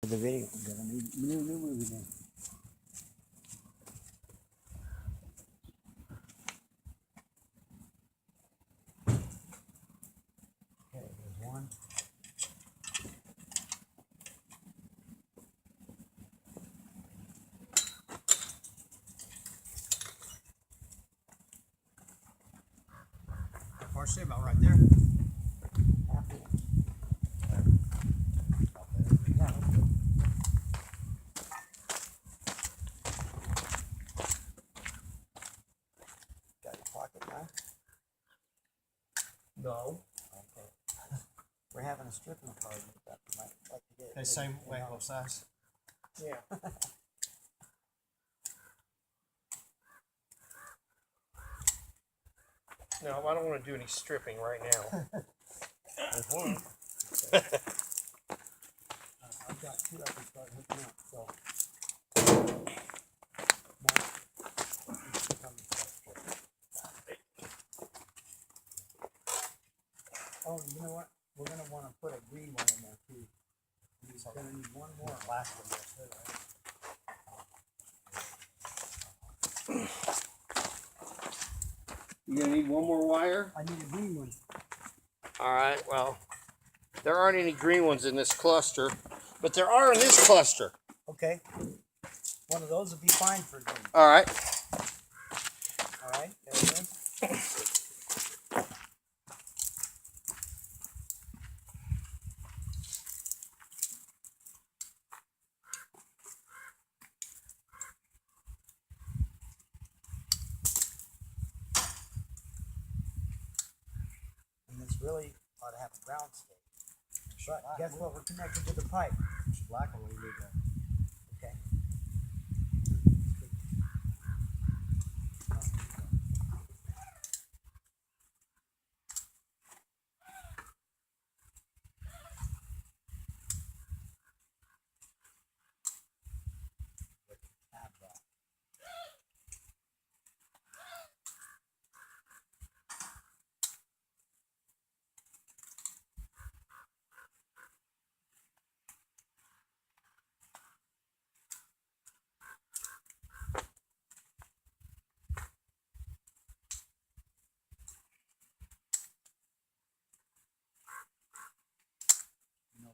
For the video, we got a new movie name. Okay, there's one. How far is it? About right there. No. Okay. We're having a stripping party. That we might like to get. The same way, both sides. Yeah. No, I don't want to do any stripping right now. There's one. I've got two I can start hooking up. So. Oh, you know what? We're going to want to put a green one in there too. He's going to need one more. Last one, that's it, right? You're going to need one more wire? I need a green one. All right, well, there aren't any green ones in this cluster, but there are in this cluster. Okay. One of those would be fine for green. All right. All right, there it is. Really ought to have a ground state. But guess what? We're connected to the pipe. Black one, we do that. Okay.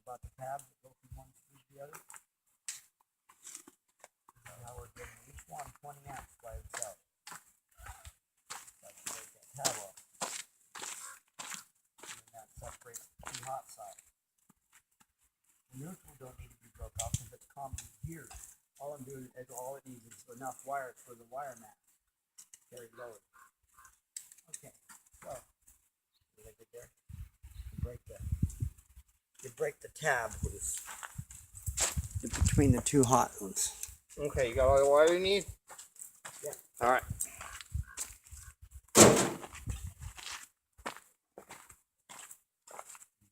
About the tabs that go from one to the other. Now we're giving each one 20 amps by itself. So I can take that tab off. And then that separates the two hot sides. The neutral don't need to be broke off because it's common here. All I'm doing is all it needs is enough wires for the wire mat. Carry load. Okay, so did I get there? Break that. You break the tab loose between the two hot ones. Okay, you got all the wire you need? Yeah. All right. You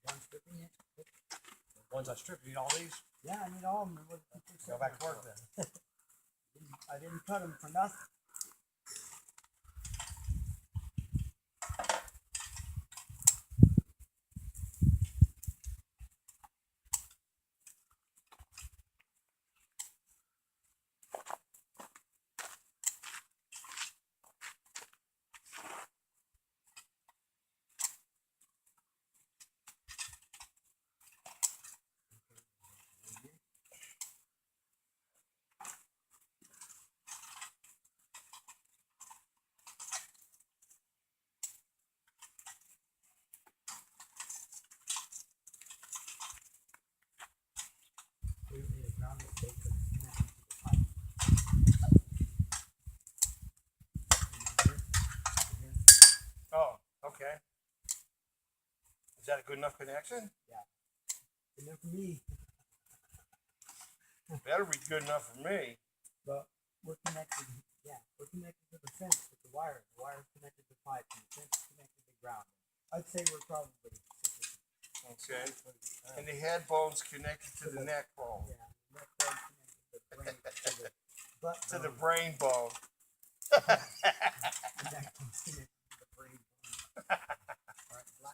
done stripping it? Once I strip, you need all these? Yeah, I need all of them. Go back to work then. I didn't cut them for nothing. Oh, okay. Is that a good enough connection? Yeah. Good enough for me. Better be good enough for me. But we're connected. Yeah, we're connected to the fence with the wire. The wire's connected to the pipe, and the fence is connected to ground. I'd say we're probably. Okay. And the head bone's connected to the neck bone. Yeah, the neck bone's connected to the brain, to the butt To the bone. brain bone. The neck bone's connected to the brain bone.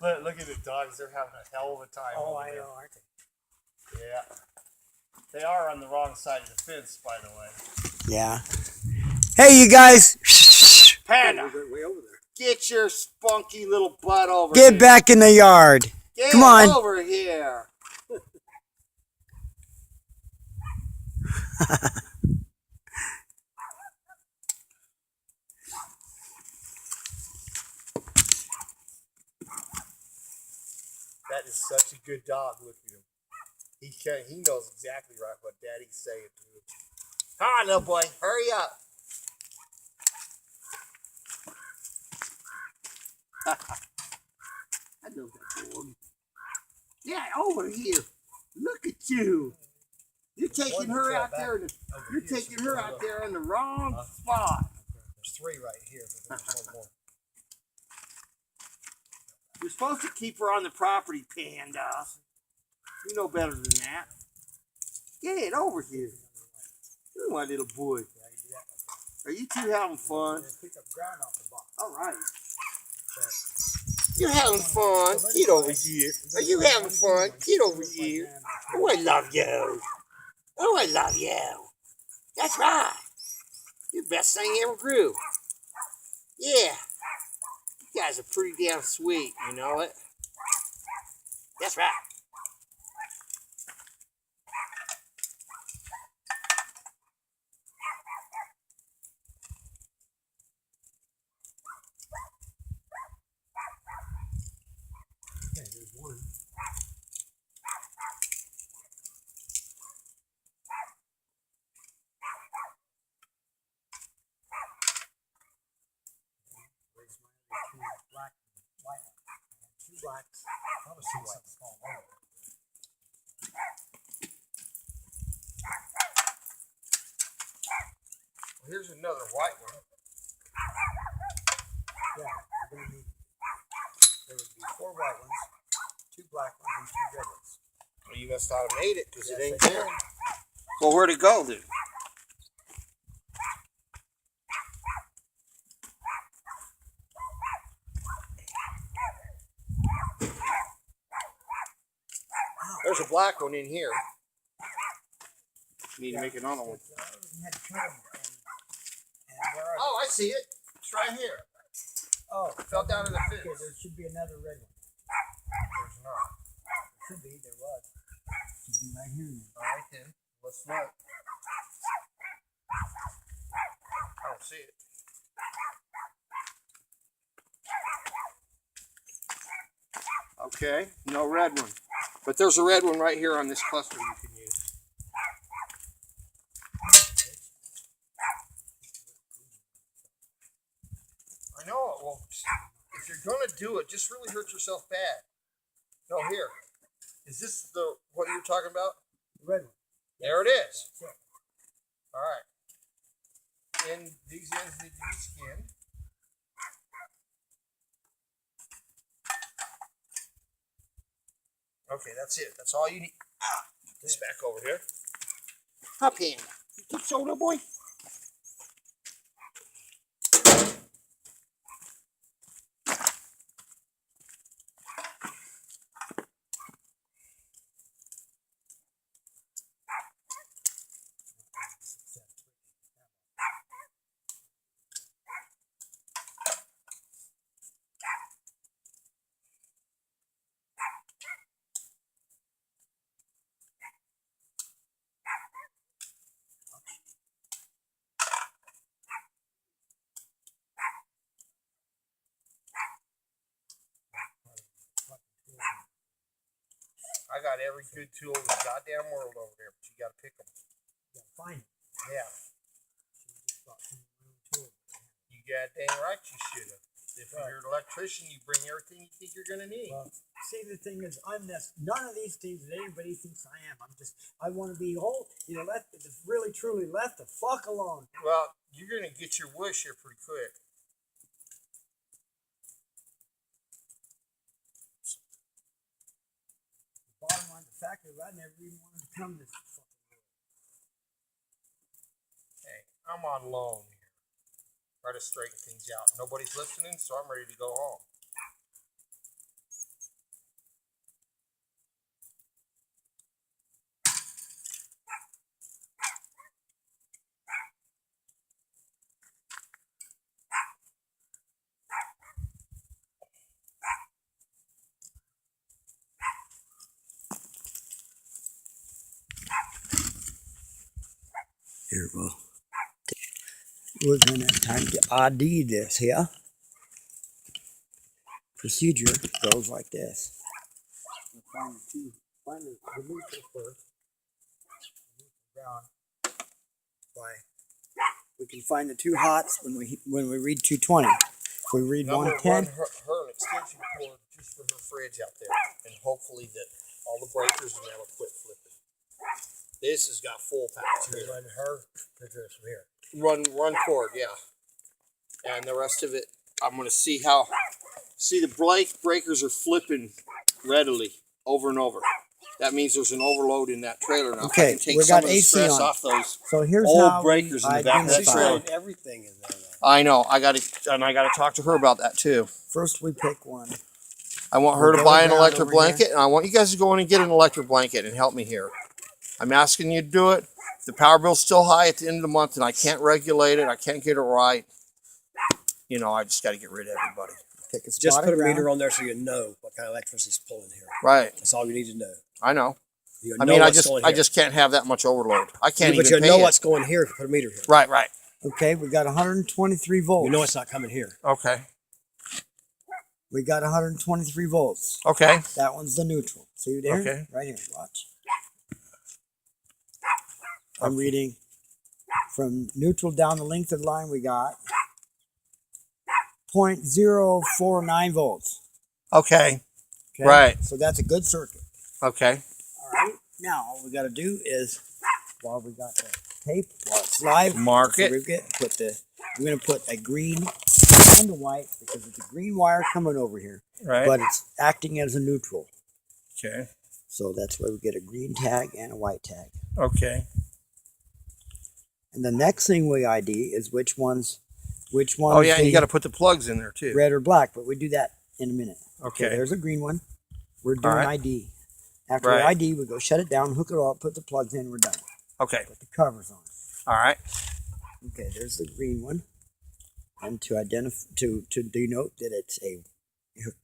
Right, Look at the dogs. They're having a hell of a time. oh, over I there. know, aren't they? Yeah. They are on the wrong side of the fence, by the way. Yeah. Hey, you guys. Panda, Way over there. get your spunky little butt over here. Get back in the yard. Get Come on. over here. That is such a good dog. Look at him. He knows exactly right what Daddy's saying to him. Come on, little boy. Hurry up. I love that dog. Yeah, over here. Look at you. You're taking her out there. You're taking her out there in the wrong spot. There's 3 right here, but there's 1 more. You're supposed to keep her on the property, Panda. You know better than that. Get over here. You're my little boy. Are you two having fun? All right. You're having fun. Get over here. Are you having fun? Get over here. Oh, I love you. Oh, I love you. That's right. You're the best thing ever grew. Yeah. You guys are pretty damn sweet, you know it? That's right. Okay, there's 1. Where's my other 2 black and white ones? 2 blacks. Probably 2 whites. Well, here's another white one. Yeah, we're gonna need. There would be 4 white ones, 2 black ones, and 2 red ones. Well, you must not have made it because Yes, it ain't I there. did. Well, where'd it go then? There's a black one in here. Need to make another one. We had to cut 'em, and where are Oh, I see it. It's right here. they? Oh, It fell down in the okay, fence. there should be another red one. There's not. There should be, there was. Should be right here. All right then. Let's look. I don't see it. Okay, no red one. But there's a red one right here on this cluster you can use. I know it won't. If you're gonna do it, just really hurt yourself bad. No, here. Is this the what you're talking about? The red one. There it is. That's it. All right. And these ends need to be skinned. Okay, that's it. That's all you need. This back over here. Up in. You keep shoulder, boy. I got every good tool in the goddamn world over there, but you gotta pick them. You gotta find it. Yeah. So you just brought some real tools. You got dang right you should have. If you're an electrician, you bring everything you think you're gonna need. Well, see, the thing is, I'm this. None of these things that anybody thinks I am. I want to be whole. You know, really truly left the fuck alone. Well, you're gonna get your wish here pretty quick. Bottom line, the fact is, I never even wanted to come this fucking way. Hey, I'm on loan here. Try to straighten things out. Nobody's listening, so I'm ready to go home. Here, well, we're gonna time to ID this here. Procedure goes like this. We'll find the neutral first. Ground. We can find the two hots when we read 220. If we read 110. Run her an extension cord just for her fridge out there, and hopefully that all the breakers and that'll quit flipping. This has got full power. Run her from here. Run cord, yeah. And the rest of it, I'm gonna see the breakers are flipping readily over and over. That means there's an overload in that trailer now. Okay, I can take we some got of the AC stress on. off those So here's old how breakers in the back of that identify. trailer. Everything in there. I know. I got to talk to her about that too. First, we pick one. I want her We'll to go buy an around electric over blanket, and I want you guys to go in and get an electric blanket and help me here. I'm asking you to do it. If the power bill's still high at the end of the month and I can't regulate it, I can't get it right, you know, I just got to get rid of everybody. Pick a spot Just of put a ground. meter on there so you know what kind of electricity's pulling here. Right. That's all you need to know. I know. You I know mean, I what's going here. just can't have that much overload. I can't But even you pay know it. what's going here if you put a meter here. Right, right. Okay, we got 123 volts. You know it's not coming here. Okay. We got 123 volts. Okay. That one's the neutral. See there? Okay. Right here. Watch. I'm reading from neutral down the length of the line. We got 0.049 volts. Okay. Okay? Right. So that's a good circuit. Okay. All right. Now all we got to do is, while we got the tape, while it's live, Mark it. I'm going to put a green and a white because it's a green wire coming over here, Right. but it's acting as a neutral. Okay. So that's why we get a green tag and a white tag. Okay. And the next thing we ID is which one's Oh yeah, and you got to put the plugs in there too. red or black, but we do that in a minute. Okay. There's a green one. We're doing right. ID. After Right. we ID, we go shut it down, hook it all up, put the plugs in, we're done. Okay. Put the covers on. All right. Okay, there's the green one. And to denote that it's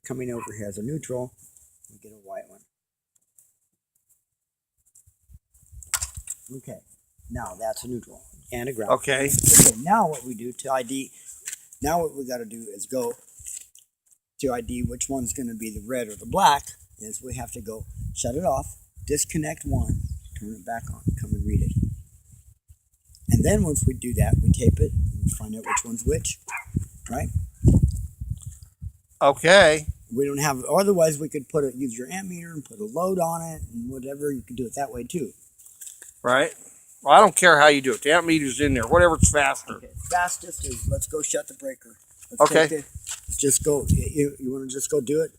coming over here as a neutral, we get a white one. Okay, now that's a neutral and a ground. Okay. Okay, now what we do to ID, now what we got to do is go to ID which one's going to be the red or the black, is we have to go shut it off, disconnect one, turn it back on, come and read it. And then once we do that, we tape it and find out which one's which, right? Okay. We don't have, otherwise we could use your amp meter and put a load on it and whatever, you can do it that way too. Right. Well, I don't care how you do it. The amp meter's in there. Whatever's faster. Okay. Fastest is let's go shut the breaker. Okay. Just go. You want to just go do it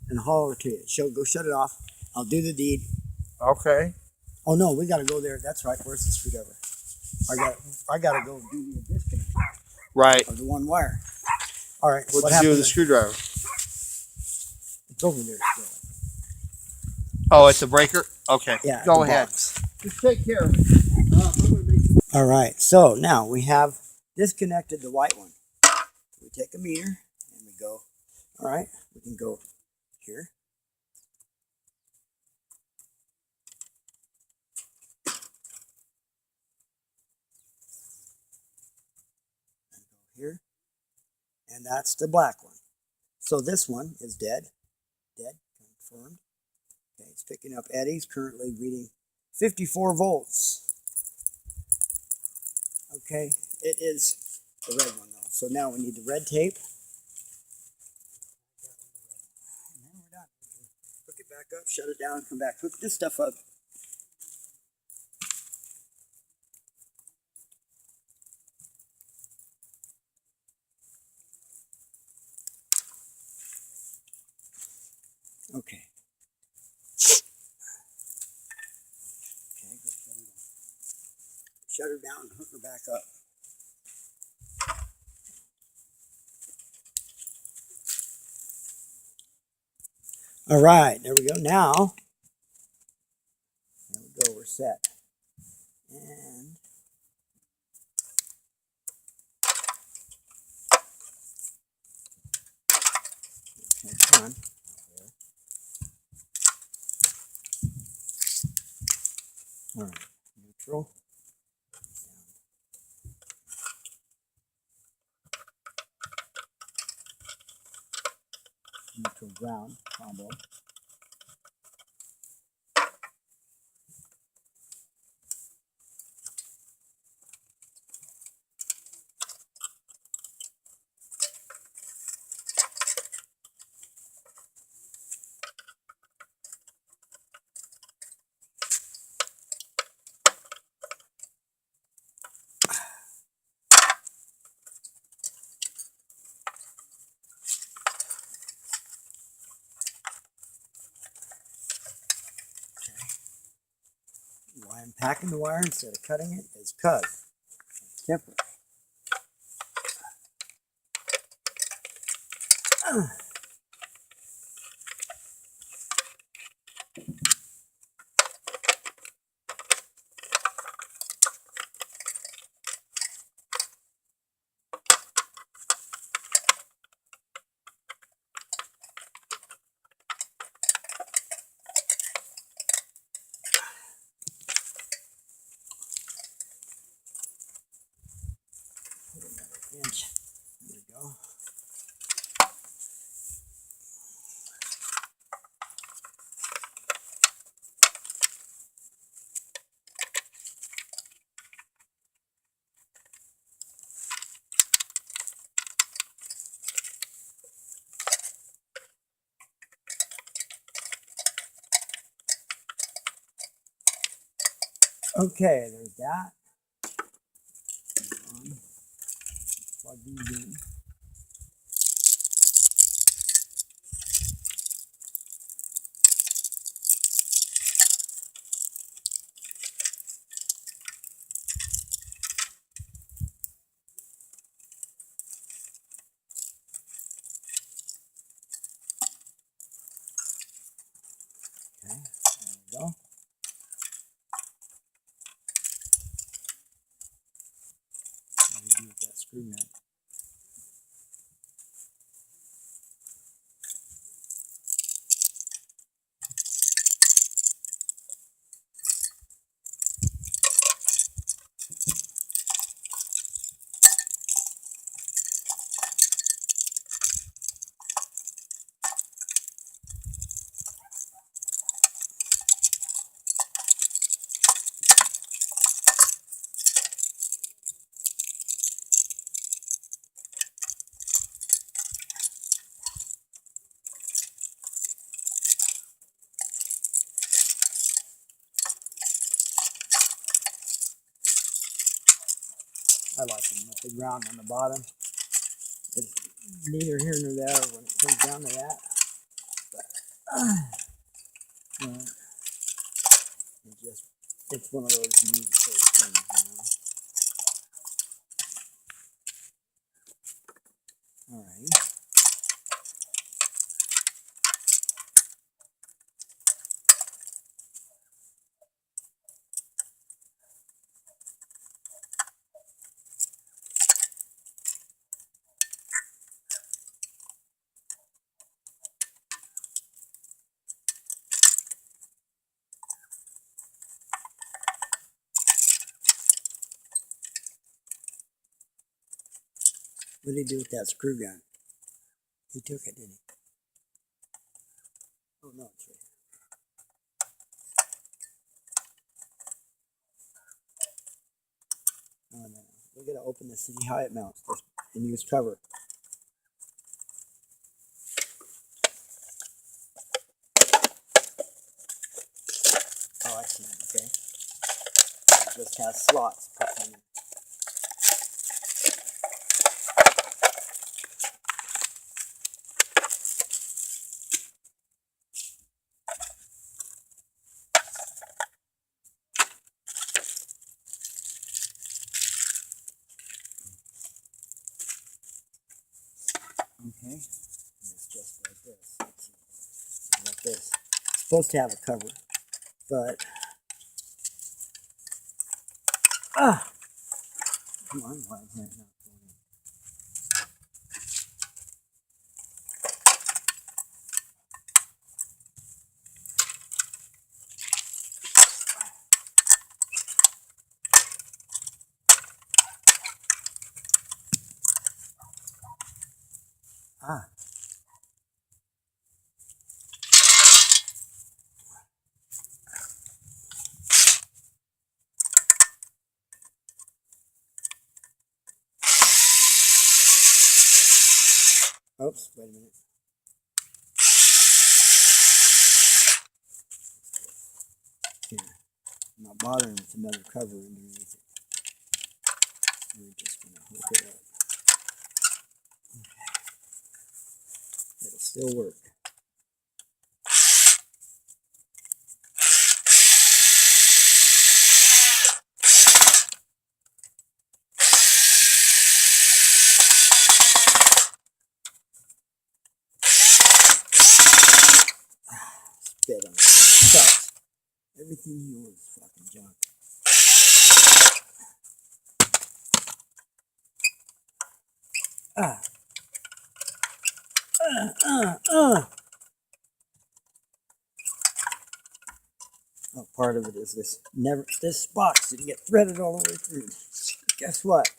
and holler to it. Go shut it off. I'll do the deed. Okay. Oh no, we got to go there. That's right. Where's the screwdriver? I got to go do the disconnect Right. of the one wire. All right. What do you do with the screwdriver? It's over there still. Oh, it's a breaker? Okay. Yeah. Go the ahead. box. Just take care of it. All right. So now we have disconnected the white one. We take a meter and we go. All right. We can go here. Here, and that's the black one. So this one is dead, confirmed. Okay, it's picking up eddies, currently reading 54 volts. Okay, it is the red one though. So now we need the red tape. And then we're done. Hook it back up, shut it down, come back, hook this stuff up. Okay. Okay, go shut her down and hook her back up. All right, there we go. Now, there we go, we're set. And okay, come on. All right, neutral ground combo. Why I'm packing the wire instead of cutting it is because it's temper. Inch. There we go. Okay, there's that. Plug these in. Okay, there we go. What do we do with that screw nut? I like them with the ground on the bottom. It's neither here nor there when it comes down to that. But, it's one of those neat sort of things, you know. Alright. What did he do with that screw gun? He took it, didn't he? Oh no, it's right here. Oh no. We gotta open this to see how it mounts and use cover. Oh, I see. Okay. It just has slots put in. Okay. And it's just like this. Let's see. Like this. It's supposed to have a cover, but come on, why is that not going in? Oops, wait a minute. Here. I'm not bothering with another cover underneath it. We're just going to hook it up. Okay. It'll still work. Spit on it. Sucks. Everything you want is fucking junk. Oh, part of it is this box didn't get threaded all the way through. Guess what?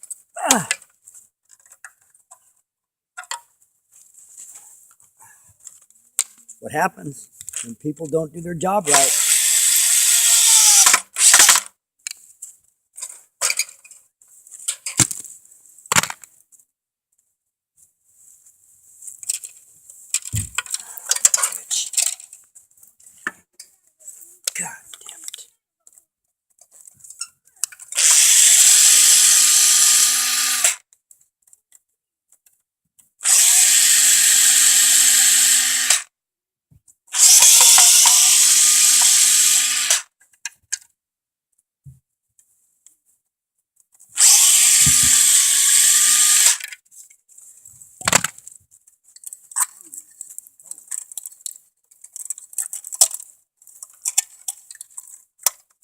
What happens when people don't do their job right? God damn it.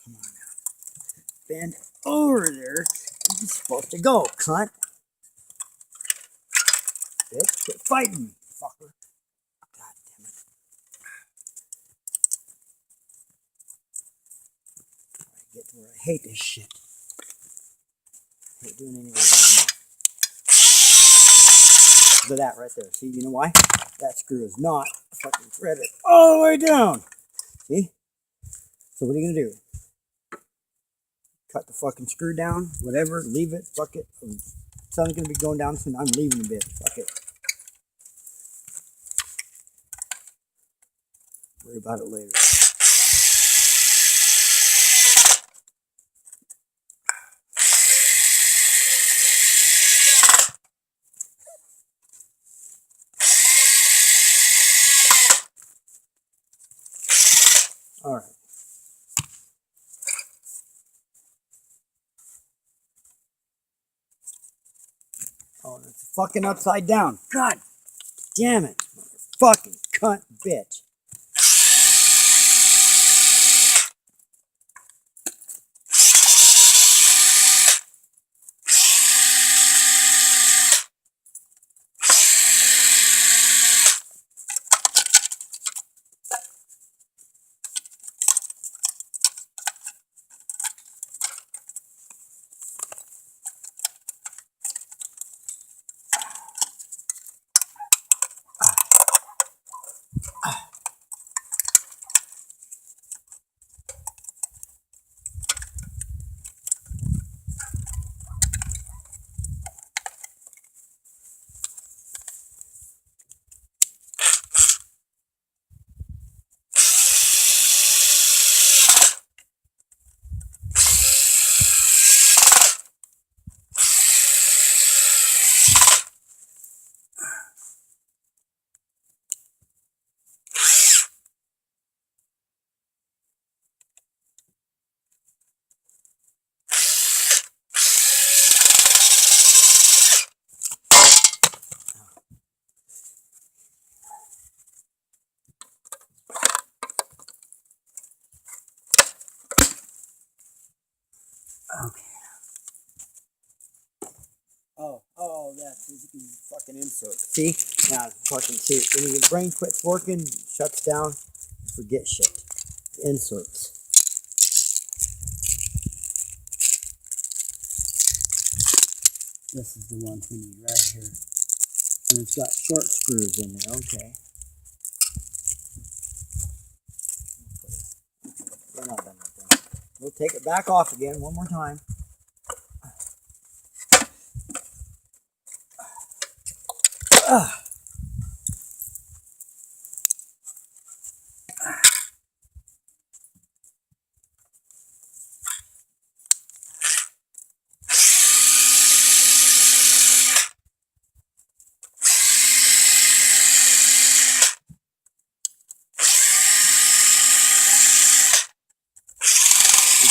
Come on now. Bend over there. You're supposed to go, cunt. Bitch, quit fighting me, fucker. God damn it. I get to where I hate this shit. I hate doing anything anymore. Look at that right there. See, you know why? That screw is not fucking threaded all the way down. See? So what are you gonna do? Cut the fucking screw down, whatever, leave it, fuck it. Sun's gonna be going down soon. I'm leaving a bit. Fuck it. Worry about it later. Alright. Oh, it's fucking upside down. God damn it. Fucking cunt bitch. Okay. Oh, that's these fucking inserts. See? Now, fucking see. When your brain quits working, shuts down, you forget shit. Inserts. This is the one we need right here. And it's got short screws in there. Okay. We're not done with that. We'll take it back off again one more time.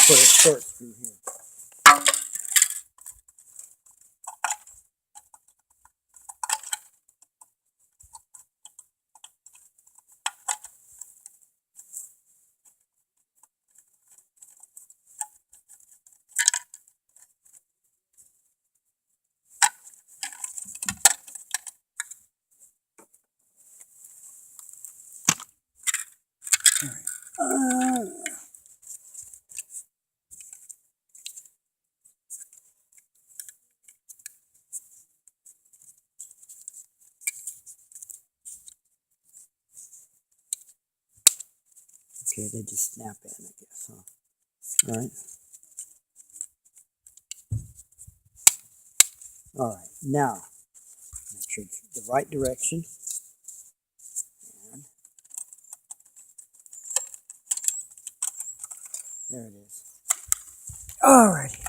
put a short screw here. Okay, they just snap in, I guess, huh? All right. All right, now, make sure it's the right direction. And there it is. All righty.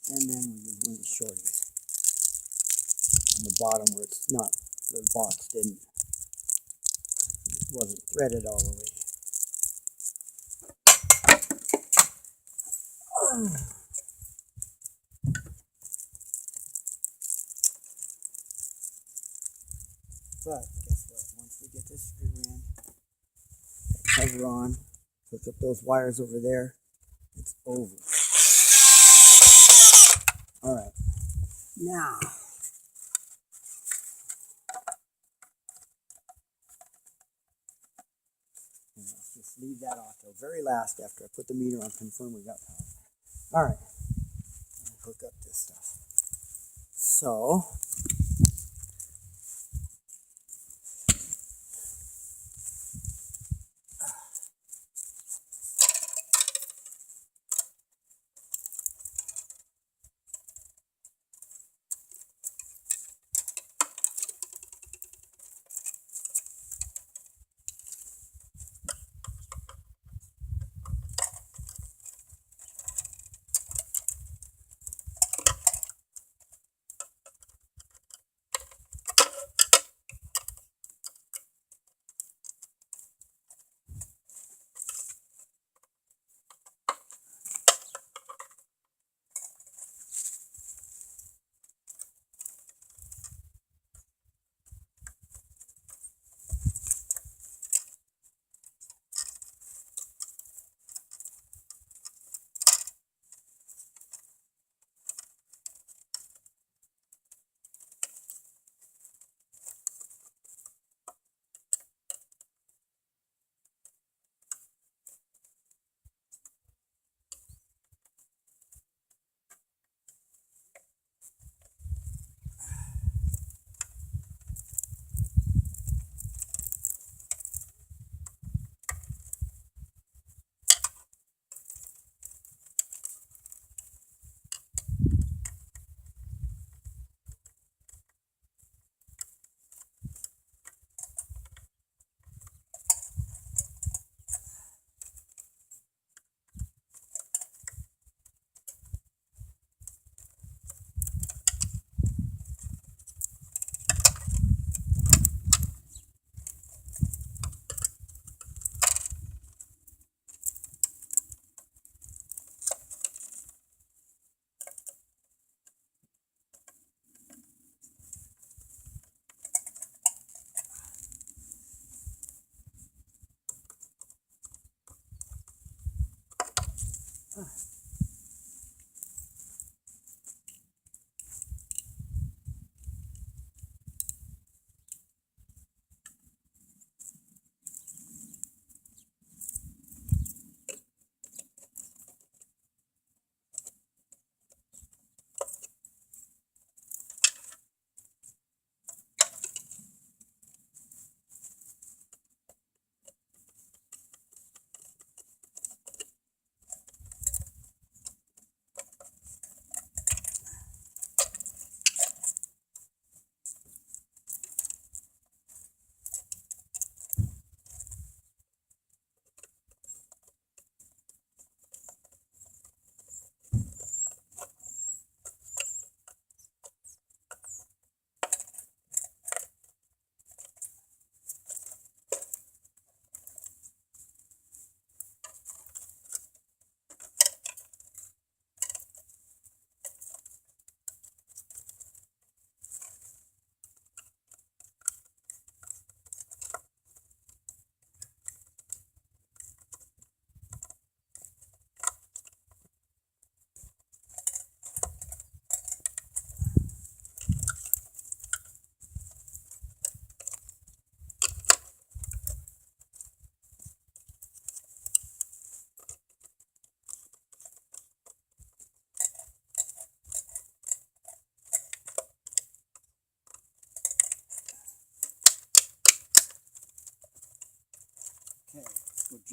And then we use one of the shorties on the bottom where it's not, the box wasn't threaded all the way. But guess what? Once we get this screw in, cover on, hook up those wires over there, it's over. All right. Now, let's just leave that off till very last after I put the meter on, confirm we got power. All right. Hook up this stuff. So,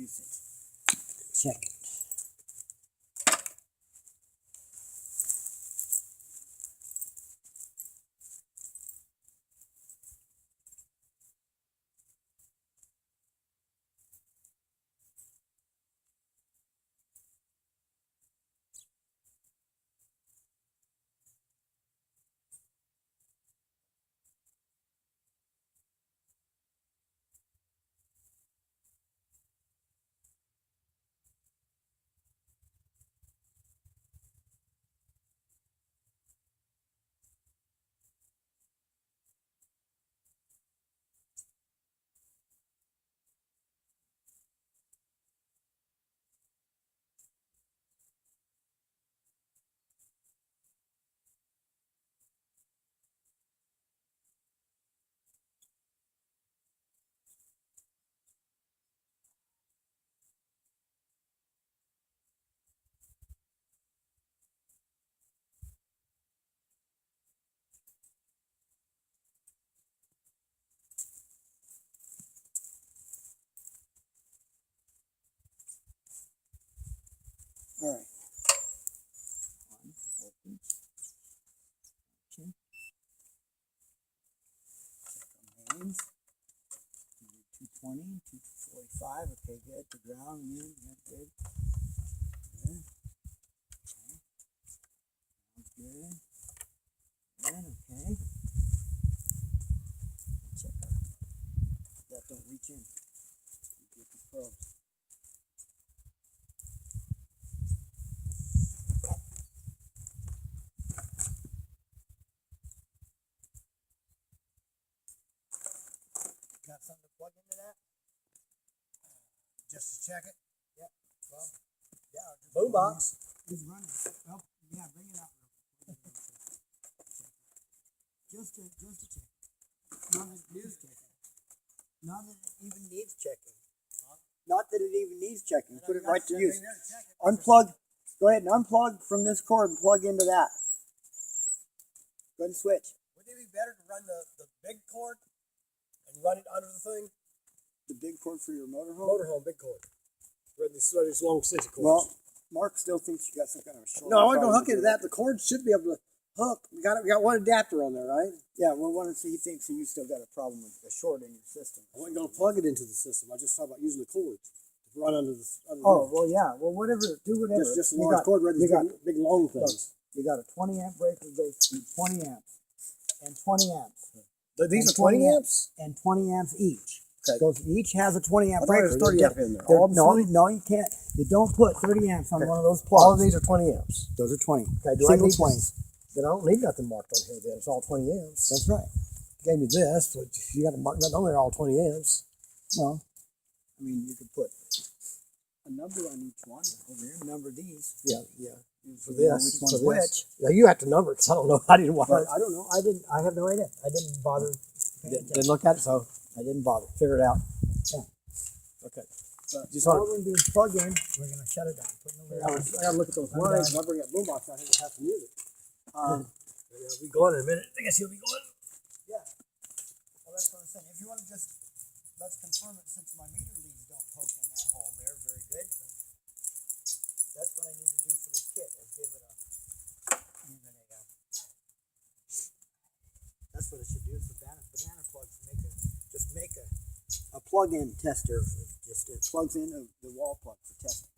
juice it. Check it. All right. One, open. Two. Check on mains. 220, 245. Okay, good. The ground, good, good, good. Good. Okay. Sounds good. Good, okay. Check that. Don't reach in. Get the probes. Got something to plug into that? Just to check it. Yep. Well, yeah. Boom box. It's running. Oh, yeah, bring it out. Just to check. Not that it needs checking. Not that it even needs checking. Not that it even needs checking. Put it right to use. Unplug. Go ahead and unplug from this cord and plug into that. Go ahead and switch. Wouldn't it be better to run the big cord and run it under the thing? The big cord for your motorhome? Motorhome, big cord. Run these long extension cords. Well, Mark still thinks you got some kind of a short. No, I ain't gonna hook into that. The cord should be able to hook. We got one adapter on there, right? Yeah, well, he thinks you still got a problem with the short in your system. I wasn't gonna plug it into the system. I just thought about using the cords to run under the. Oh, well, yeah. Well, whatever. Do whatever. Just a large cord, run these big long things. You got a 20 amp breaker goes to 20 amps and 20 amps. These And are 20 amps? And 20 amps each. Okay. Goes, each has a 20 amp I thought breaker. there was 30 amp in there. No, you can't. You don't put 30 amps on one of those plugs. All of these are 20 amps. Those are 20. Okay, do Single I need 20s. Then I don't need nothing marked on here then. It's all 20 amps. That's right. You gave me this, but you got to mark nothing on there, all 20 amps. Well, I mean, you could put a number on each one over here. Number these. Yeah. For You know this. which one's For which. this. Yeah, you have to number it because I don't know. I didn't watch But it. I don't know. I have no idea. I didn't bother. Didn't look at it, so I didn't bother. figure it out. Yeah. Okay. But Just all wanna- we're going to do is plug in. We're going to shut it down. Put no I got to look at those lines. When I bring that boombox out here, have to use it. Um, I'll be going in a minute. I guess he'll be going. Yeah. Well, that's what I'm saying. If you want to just, let's confirm it since my meter leads don't poke in that hole there. Very good. That's what I need to do for this kit is give it a that's what it should do. It's banana plugs make a plug-in tester. It plugs in the wall plug for testing.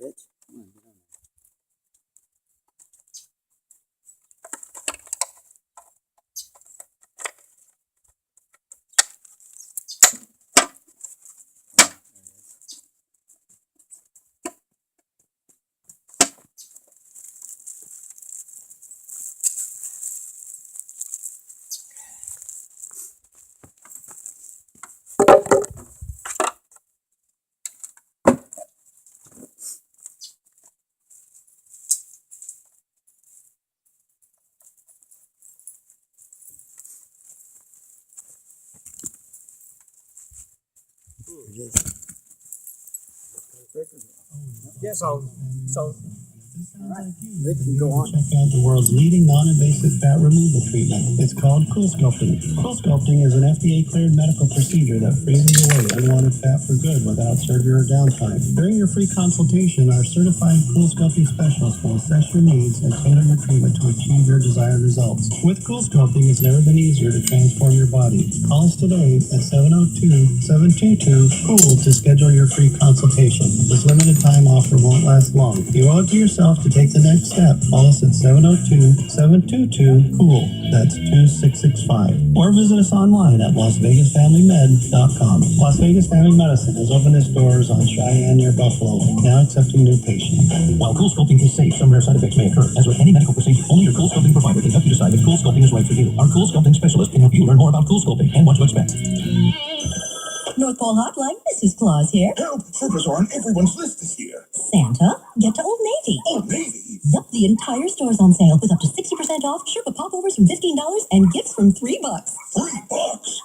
bitch. Come on, get on there. It is. Yeah, so We can go on. Check out the world's leading non-invasive fat removal treatment. It's called Cool Sculpting. Cool Sculpting is an FDA-cleared medical procedure that freezes away unwanted fat for good without surgery or downtime. During your free consultation, our certified Cool Sculpting specialist will assess your needs and tailor your treatment to achieve your desired results. With Cool Sculpting, it's never been easier to transform your body. Call us today at 702-722-COOL to schedule your free consultation. This limited time offer won't last long. You owe it to yourself to take the next step. Call us at 702-722-COOL. That's 2665. Or visit us online at LasVegasFamilyMed.com. Las Vegas Family Medicine has opened its doors on Cheyenne near Buffalo, now accepting new patients. While Cool Sculpting is safe, some rare side effects may occur. As with any medical procedure, only your Cool Sculpting provider can help you decide if Cool Sculpting is right for you. Our Cool Sculpting specialist can help you learn more about Cool Sculpting and what to expect. North Pole Hotline, Mrs. Claus here. Help! Servers are on everyone's list this year. Santa, get to Old Navy. Old Navy? Yup, the entire store's on sale with up to 60% off, Sherpa popovers from $15, and gifts from $3. $3?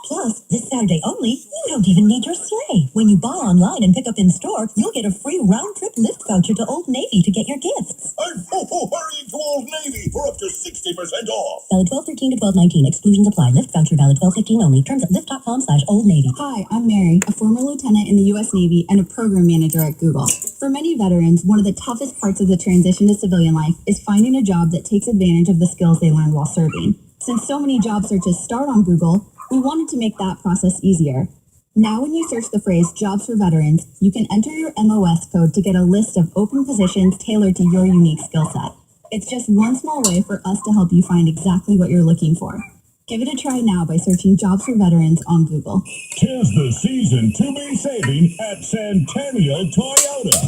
Plus, this Saturday only, you don't even need your sleigh. When you buy online and pick up in store, you'll get a free round-trip lift voucher to Old Navy to get your gifts. I'm hurrying to Old Navy for up to 60% off. Valid 12/13 to 12/19. Exclusions apply. Lift voucher valid 12/15 only. Terms at lyft.com/Old Navy. Hi, I'm Mary, a former lieutenant in the U.S. Navy and a program manager at Google. For many veterans, one of the toughest parts of the transition to civilian life is finding a job that takes advantage of the skills they learned while serving. Since so many job searches start on Google, we wanted to make that process easier. Now when you search the phrase Jobs for Veterans, you can enter your MOS code to get a list of open positions tailored to your unique skill set. It's just one small way for us to help you find exactly what you're looking for. Give it a try now by searching Jobs for Veterans on Google. 'Tis the season to be saving at Centennial Toyota.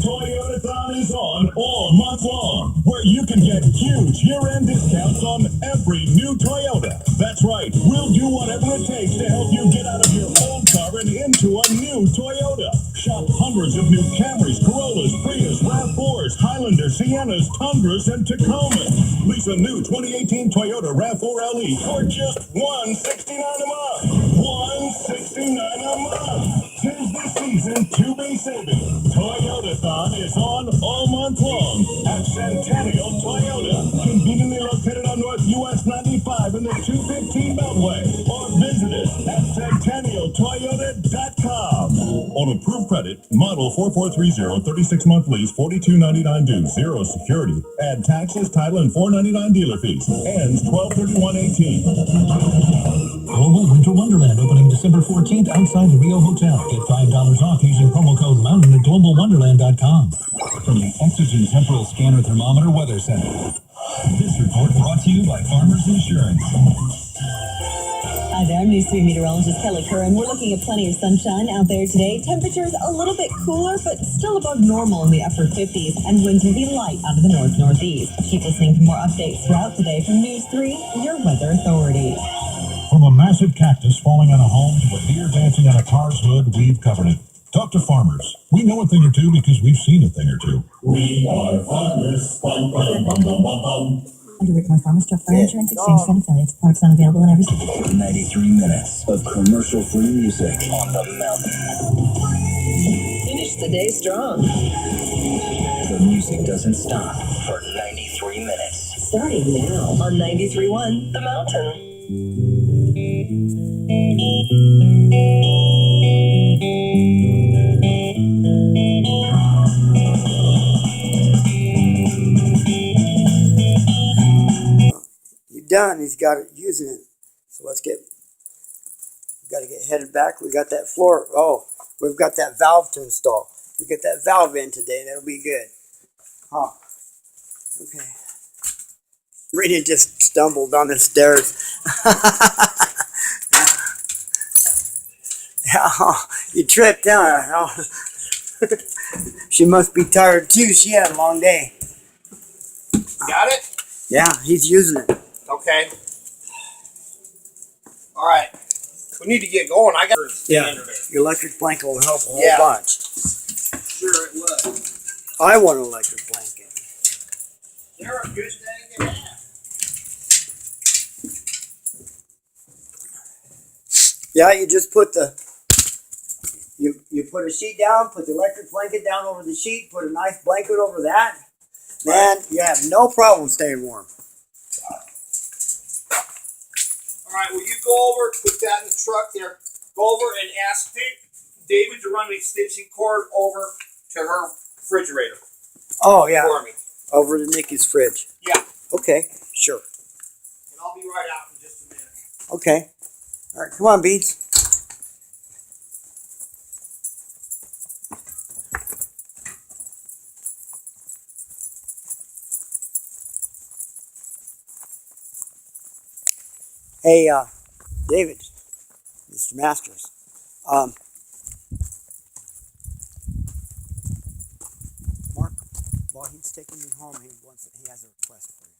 Toyotathon is on all month long, where you can get huge year-end discounts on every new Toyota. That's right, we'll do whatever it takes to help you get out of your old car and into a new Toyota. Shop hundreds of new Camrys, Corollas, Prius, RAV4s, Highlander, Siennas, Tundras, and Tacomas. Lease a new 2018 Toyota RAV4 LE for just $169 a month. $169 a month. 'Tis the season to be saving. Toyotathon is on all month long at Centennial Toyota. Conveniently located on North US 95 in the 215 Beltway. Or visit us at CentennialToyota.com. On approved credit, model 4430, 36-month lease, $42.99 due, 0 security. Add taxes, title, and $4.99 dealer fees. Ends 12/31/18. Global Winter Wonderland opening December 14th outside the Rio Hotel. Get $5 off using promo code MOUNTAIN at globalwonderland.com. From the Exogen Temporal Scanner Thermometer Weather Center. This report brought to you by Farmers Insurance. Hi there, I'm News 3 meteorologist Kelly Curran. We're looking at plenty of sunshine out there today. Temperatures a little bit cooler, but still above normal in the upper 50s, and winds will be light out of the north-northeast. Keep listening for more updates throughout the day from News 3, your weather authority. From a massive cactus falling on a home to a deer dancing on a car's hood, we've covered it. Talk to farmers. We know a thing or two because we've seen a thing or two. We are farmers. Bum, bum, bum, bum, bum, bum. Underwritten by Farmers Truck Fire Insurance Exchange and affiliates. Products not available in every state. 93 minutes of commercial-free music on the mountain. Finish the day strong. The music doesn't stop for 93 minutes. Starting now on 93.1 The Mountain. You're done. He's got it using it. So let's get. We got to get headed back. We got that floor. Oh, we've got that valve to install. We get that valve in today. That'll be good. Huh. Okay. Rita just stumbled on the stairs. You tripped, huh? She must be tired too. She had a long day. Got it? Yeah, he's using it. Okay. All right. We need to get going. I got Yeah. Your electric blanket will help a whole Yeah. bunch. Sure it would. I want an electric blanket. They're a good thing to have. Yeah, you just put the you put a sheet down, put the electric blanket down over the sheet, put a nice blanket over that. Man, you have no problem staying warm. All right, will you go over, put that in the truck there, go over and ask David to run an extension cord over to her refrigerator Oh yeah, for me. over to Nikki's fridge. Yeah, Okay, sure. and I'll be right out in just a minute. Okay. All right, come on, Beats. Hey, David, Mr. Masters. Mark, while he's taking me home, he has a request for you.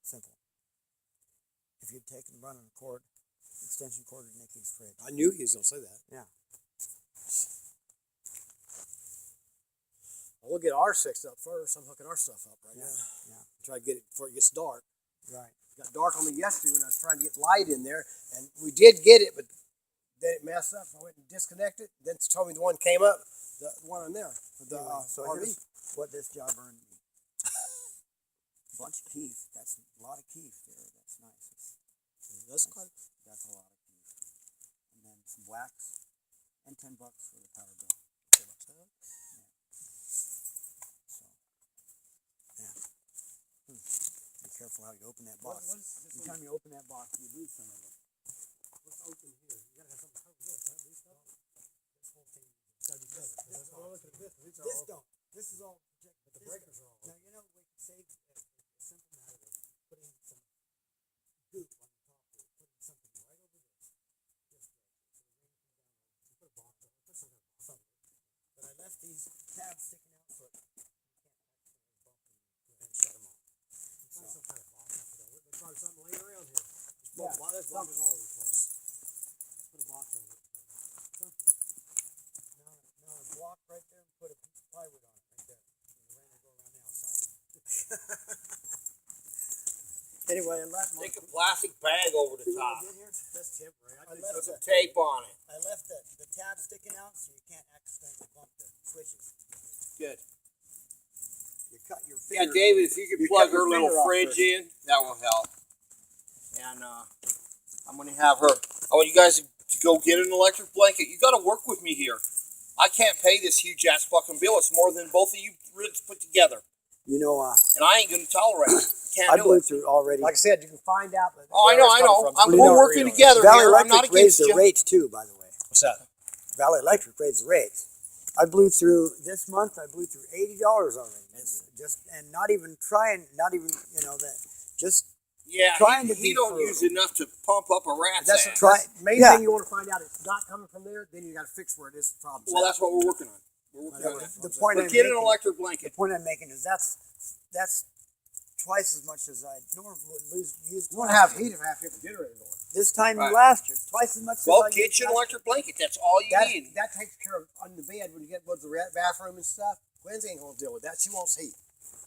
Simple. If you'd take and run a cord, extension cord to Nikki's fridge. I knew he was gonna say that. Yeah. We'll get ours fixed up first. I'm hooking our stuff up right now. Yeah. Try to get it before it gets dark. Right. It got dark on me yesterday when I was trying to get light in there, and we did get it, but then it messed up. I went and disconnected. Then she told me the one came up, the one on there, the So RV. here's what this job earned me. A bunch of keef. That's a lot of keef there. That's nice. That's quite. That's a lot of keef. And then some wax and $10 for the power bill. So, yeah. Be careful how you open that box. Every time you open that box, you lose some of it. What's open here? You gotta have something covered this, right? These stuff? This whole thing gotta be covered. That's why I look at this. These are This all, don't. This is all protected. but the breakers are all. Now, you know, we can save a simple matter of putting some goop on the top here, putting something right over this. Just so the rain comes down. You put a box on it, put something. But I left these tabs sticking out so you can't accidentally bump them and shut them off. Find some kind of box for that. There's probably something laying around here. Yeah, There's boxes all over the place. put a box over it. Now a block right there and put a piece of plywood on it right there. And the rain will go around the outside. Anyway, I left Take a plastic bag over the See what I top. did here? That's temporary. I left Put some the, tape on it. I left the tab sticking out so you can't accidentally bump the switches. Good. You cut your Yeah, finger. David, if you could You plug cut your her little finger off fridge first. in, that will help. And I'm going to have her. I want you guys to go get an electric blanket. You got to work with me here. I can't pay this huge ass fucking bill. It's more than both of you Brits put together. You know, And I ain't going to tolerate it. Can't I do blew it. through already. Like I said, you can find out. Oh, I know, I know. We're working together Valley here. I'm not Electric raised against the you. rates too, by the way. What's that? Valley Electric raised the rates. I blew through this month. I blew through $80 already. It's just and not even trying, not even that. Just Yeah, trying to he be don't frugal. use enough to pump up a rat's That's ass. Try- the main yeah. thing you want to find out. It's not coming from there. Then you got to fix where it is. The problem. Well, that's what we're working on. We're working on that. the point. But I'm get an making, electric the blanket. point I'm making is that's twice as much as I normally would use. You want to have heat if I have to get the generator going. This time Right. last year, twice as much. Well, as I get used you an last electric blanket. That's all you need. That takes care of on the bed when you get to the bathroom and stuff. Gwen's ain't gonna deal with that. She wants heat.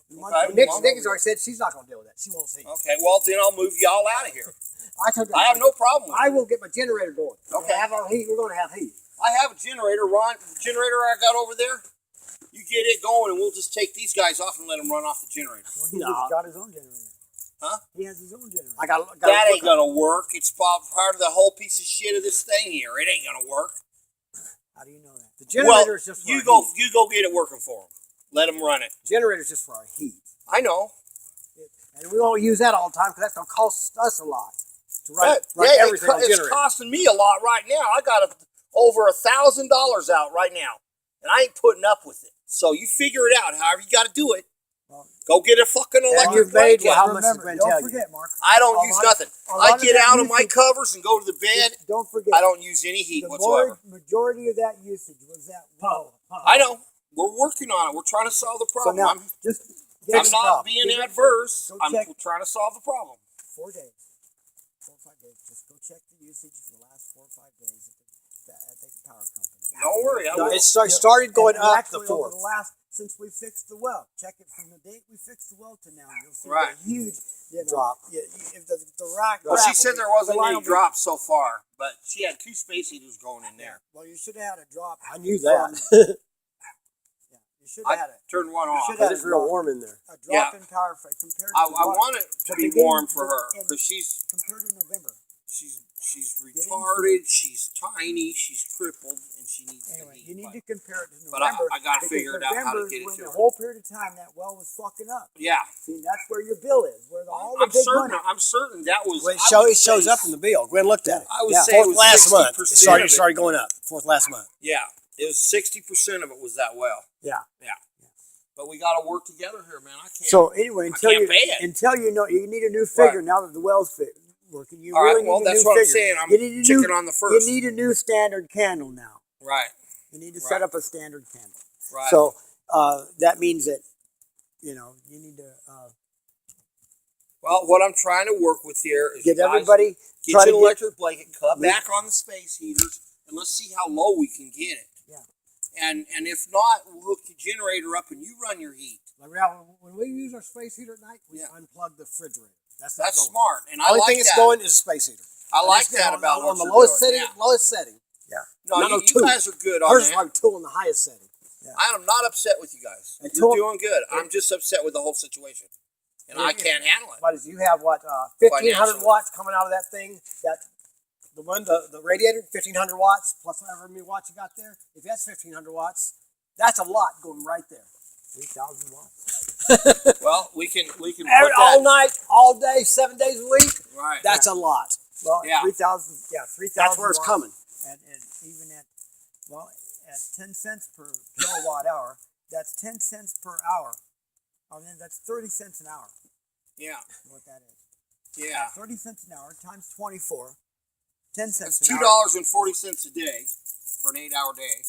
Okay. Nikki's already said she's not gonna deal with that. She wants heat. Okay, well, then I'll move y'all out of here. I told her, I have no problem with I it. will get my generator going. Okay. Have our heat. We're gonna have heat. I have a generator, Ron. The generator I got over there, you get it going, and we'll just take these guys off and let them run off the generator. Well, he No. just got his own generator. Huh? He has his own generator. I got That ain't gonna work. It's part of the whole piece of shit of this thing here. It ain't gonna work. How do you know that? The generator is just for you our go. heat. You go get it working for them. Let them run it. Generator's just for our heat, I know. and we won't use that all the time because that's gonna cost us a lot to run Yeah, everything on the it's generator. costing me a lot right now. I got over $1,000 out right now, and I ain't putting up with it. So you figure it out. However you got to do it. Go get a fucking And electric you've made blanket. how much has been Don't tell you? forget, Mark. I don't a use lot- nothing. a lot I of get that out of my usage- covers and go to the bed. Don't forget. I don't use any heat the whatsoever. majority of that usage was that well. I know. We're working on it. We're trying to solve the So problem. now, I'm just Fix the not problem. being Go adverse. I'm check. trying to solve the problem. 4 days, 4 or 5 days. Just go check the usage for the last 4 or 5 days at the power company. Don't worry. I No, will. it started going And up actually the over fourth. the last since we fixed the well. Check it from the date we fixed the well to now. You'll see Right. a huge Drop. Yeah, if the rack. Well, she graph said will- there wasn't the line any will be- drops so far, but she had 2 space heaters going in there. Well, you should have had a drop. I knew from- that. Yeah, you should I have had it. turned one You off. should have It's real warm in there. A drop in power compared I to want it to the be beginning warm for her in- because she's compared to November. retarded. She's tiny. She's crippled, and she needs Anyway, the heat. you need to compare it to But November. I got to because figure it out how to November get is it when to the her. whole period of time that well was fucking up. Yeah, See, that's where your bill is. Where all the I'm big certain. money. I'm certain that was. Well, I would it shows say- up in the bill. Gwen looked at it. I would Yeah. say it Fourth was last month. 60% It of it. started going up. Fourth last month. Yeah, it was 60% of it was that well. Yeah. But we got to work together here, man. I can't. So anyway, until can't you pay it. until you know you need a new figure now that the well's working. You All right, really well, need a that's new what I'm figure. saying. I'm You need a checking new- on the first. You need a new standard candle now. Right. You need to Right. set up a standard candle. Right. So that means that you need to Well, what I'm trying to work with here is get you guys everybody get try you to an get- electric blanket, cut back on the space heaters, and let's see how low we can get it. Yeah. And if not, we'll hook the generator up and you run your heat. Like when we use our space heater at night, we Yeah. unplug the refrigerator. That's That's going. smart, and The I only like thing that's that. going is a space heater. I like And that that's about on what the you're lowest doing. setting. Yeah. Lowest setting. No, No, you two. guys are good on Hers is that. probably two on the highest setting. I am not upset with you guys. Until- You're doing good. I'm just upset with the whole situation, and I can't handle it. But as you have 1,500 Financially. watts coming out of that thing. That the radiator 1,500 watts plus however many watts you got there. If that's 1,500 watts, that's a lot going right there. 3,000 watts. Well, we can put All that night, all day, 7 days a week. right. That's a lot. Well, Yeah. 3,000. Yeah, 3,000. That's where it's watts. coming. And even at 10 cents per kilowatt hour, that's 10 cents per hour. I mean, that's 30 cents an hour. Yeah, What that is. yeah. 30 cents an hour times 24. 10 cents It's an hour. $2.40 a day for an 8-hour day,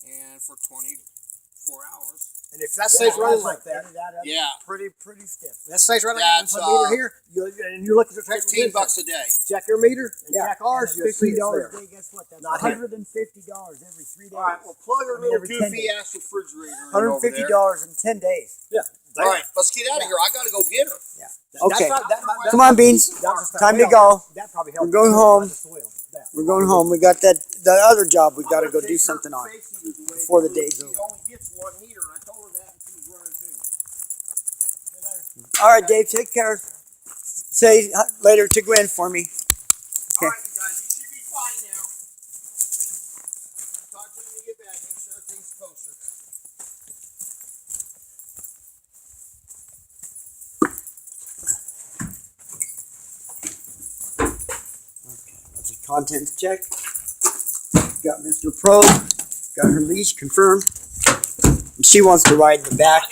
and for 24 hours. And if that stays running like that, Yeah. Pretty stiff. that stays running That's, like that, meter here, and you look at the $15 a day. check your meter, and Yeah. check ours, And you'll see it's $15 there. a day. Guess what? That's Not here. $150 every 3 days. All right, well, plug her I mean, little every 10 goofy days. ass refrigerator in over $150 in 10 days. Yeah. there. All right, let's get out of here. I gotta go get her. Yeah. Okay. Come Come on, Beans. Time to go. That probably We're helps. going home. Soil. That. We're going home. We got the other job we got to go do something on before the day's over. She only gets one heater, and I told her that, and she was running too. All right, Dave, take care. Say later to Gwen for me. All right, you guys, you should be fine now. Talk to you when you get back. Make sure everything's kosher. That's a contents check. Got Mr. Pro. Got her leash confirmed. And she wants to ride in the back.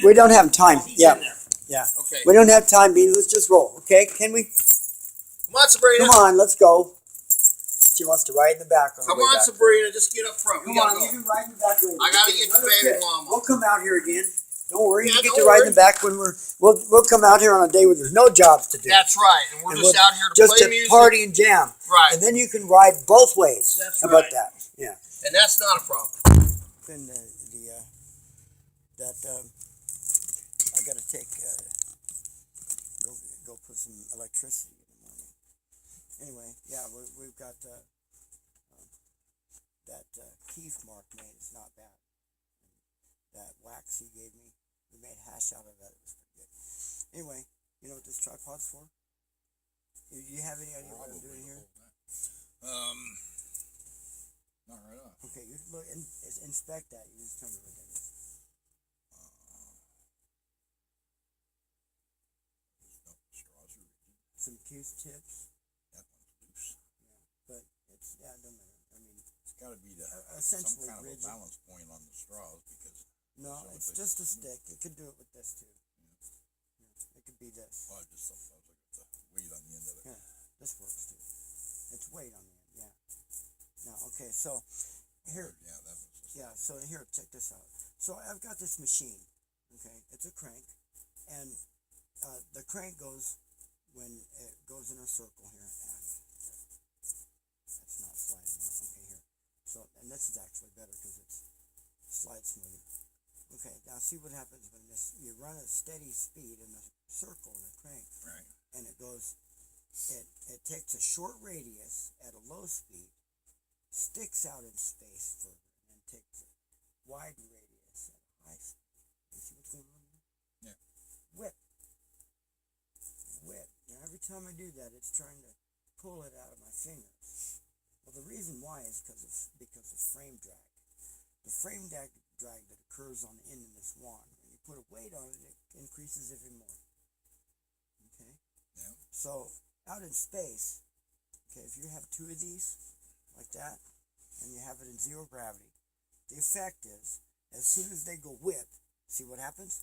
We don't have time. Yeah. Yeah. Okay. We don't have time, Beans. Let's just roll. Okay? Can we? Come on, Sabrina. Come on, let's go. She wants to ride in the back. On the Come way on, back. Sabrina. Just get up front. We Come gotta on, go. you can ride in the back. Later. I gotta get the Let her baby sit. mama. We'll come out here again. Don't worry, Yeah, you get don't to ride worry. in the back when we'll come out here on a day where there's no jobs to do. That's right. And we're And just we'll- out here to just play to music. party and jam. Right. And then you can ride both ways. That's How about right. that? Yeah. And that's not a problem. Then I got to take go put some electricity in the morning. Anyway, yeah, we've got that Keef Mark made. It's not bad. That wax he gave me, we made hash out of that. It was pretty good. Anyway, you know what this tripod's for? Do you have any idea what I'm doing here? Not right off. Okay, you look inspect that. You just tell me what that is. Straws are rigid. Some Q-tips. That one's loose. But it's, yeah, it don't matter. I mean, gotta be some essentially kind of a rigid. balance point on the straws because. No, so it's they- just a stick. You could do it with this too. Yeah, it could be this. Oh, I just thought I was like the weight on the end of it. Yeah, this works too. It's weight on the end. Yeah. Now, okay, so here. Yeah, that was. Yeah, so here, check this out. So I've got this machine. Okay, it's a crank, and the crank goes when it goes in a circle here. That's not sliding on. Okay, here. So, and this is actually better because it's slide smoother. Okay, now see what happens when this, you run a steady speed in a circle in a crank, Right. and it goes, it takes a short radius at a low speed, sticks out in space further, and then takes a wide radius at a high speed. You see what's going on there? Yeah. Whip. Now every time I do that, it's trying to pull it out of my fingers. Well, the reason why is because of frame drag. The frame drag that occurs on the end of this wand. When you put a weight on it, it increases even more. Okay? Yeah. So, out in space, okay, if you have two of these, like that, and you have it in zero gravity, the effect is, as soon as they go whip, see what happens?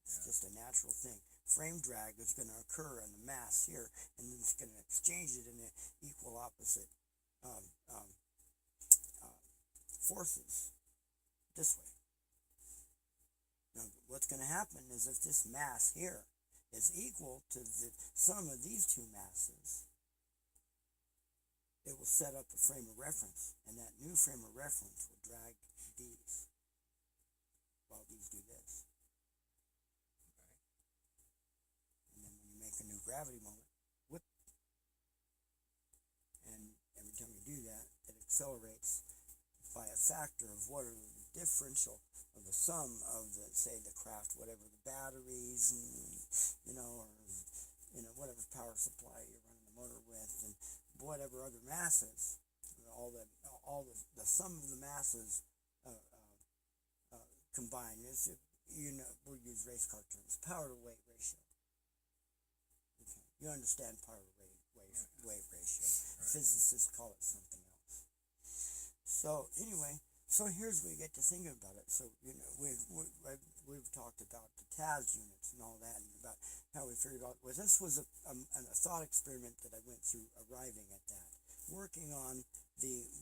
It's just a natural thing. Frame drag is going to occur on the mass here, and then it's going to exchange it in the equal opposite forces this way. Now, what's going to happen is if this mass here is equal to the sum of these two masses, it will set up a frame of reference, and that new frame of reference will drag these while these do this. And then when you make a new gravity moment, whip. And every time you do that, it accelerates by a factor of what are the differential of the sum of the, say, the craft, whatever the batteries and, or, whatever power supply you're running the motor with, and whatever other masses, the sum of the masses combined is, we'll use race car terms, power to weight ratio. Okay. You understand power to weight ratio. Right. Physicists call it something else. So anyway, here's where you get to thinking about it. So we've talked about the TAS units and all that, and about how we figured out. Well, this was a thought experiment that I went through arriving at that, working on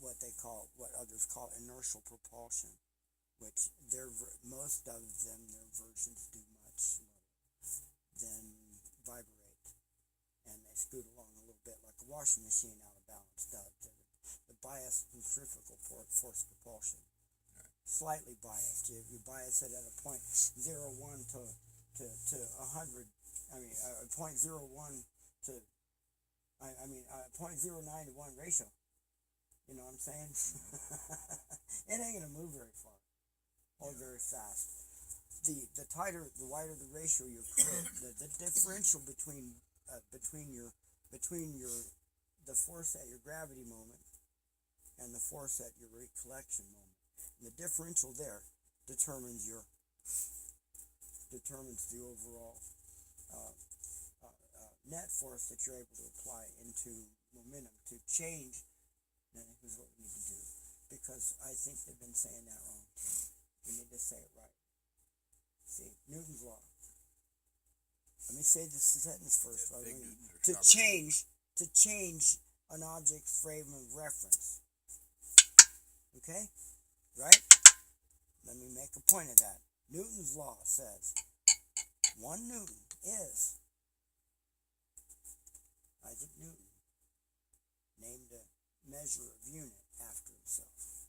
what others call inertial propulsion, which most of them, their versions do much slower than vibrate, and they scoot along a little bit like a washing machine out of balance does. The biased centrifugal force propulsion, slightly biased. If you bias it at a 0.01 to 100, 0.01 to 0.09 to 1 ratio. You know what I'm saying? It ain't gonna move very far or very fast. The tighter, the wider the ratio you create, the differential between the force at your gravity moment and the force at your recollection moment. And the differential there determines the overall net force that you're able to apply into momentum to change. And here's what we need to do, because I think they've been saying that wrong too. We need to say it right. See, Newton's law. Let me say this sentence first. To change an object's frame of reference. Okay? Right? Let me make a point of that. Newton's law says 1 Newton is Isaac Newton named a measure of unit after himself.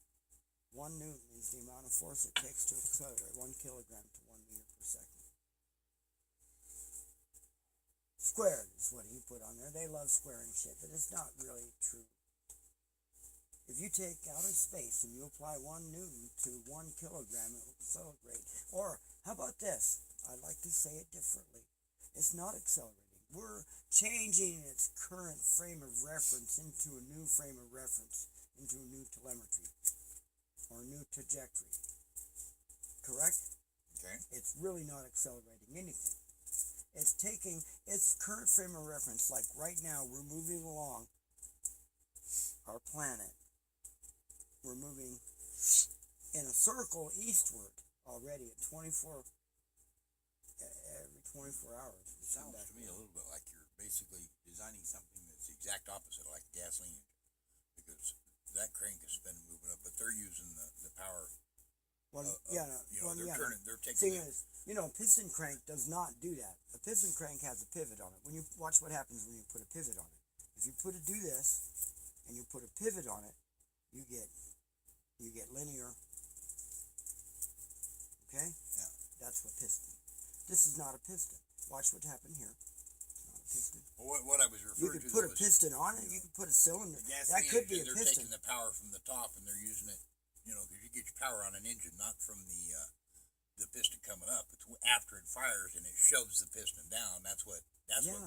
1 Newton is the amount of force it takes to accelerate 1 kilogram to 1 meter per second. Squared is what he put on there. They love squaring shit, but it's not really true. If you take outer space and you apply 1 Newton to 1 kilogram, it will accelerate. Or, how about this? I'd like to say it differently. It's not accelerating. We're changing its current frame of reference into a new frame of reference, into a new telemetry, or a new trajectory. Correct? Okay. It's really not accelerating anything. It's taking its current frame of reference, like right now we're moving along our planet we're moving in a circle eastward already at 24 every 24 hours. It sounds to me a little bit like you're basically designing something that's the exact opposite, like a gasoline engine, because that crank is been moving up, but they're using the power. Well, They're taking. Thing is, piston crank does not do that. A piston crank has a pivot on it. When you watch what happens when you put a pivot on it. If you do this, and you put a pivot on it, you get linear. Okay? Yeah. That's what piston. This is not a piston. Watch what happened here. It's not a piston. Well, what I was referring to. You could put a piston on it. You could put a cylinder. That could be a they're piston. taking the power from the top and they're using it. Because you get your power on an engine, not from the piston coming up. It's after it fires and it shoves the piston down. That's what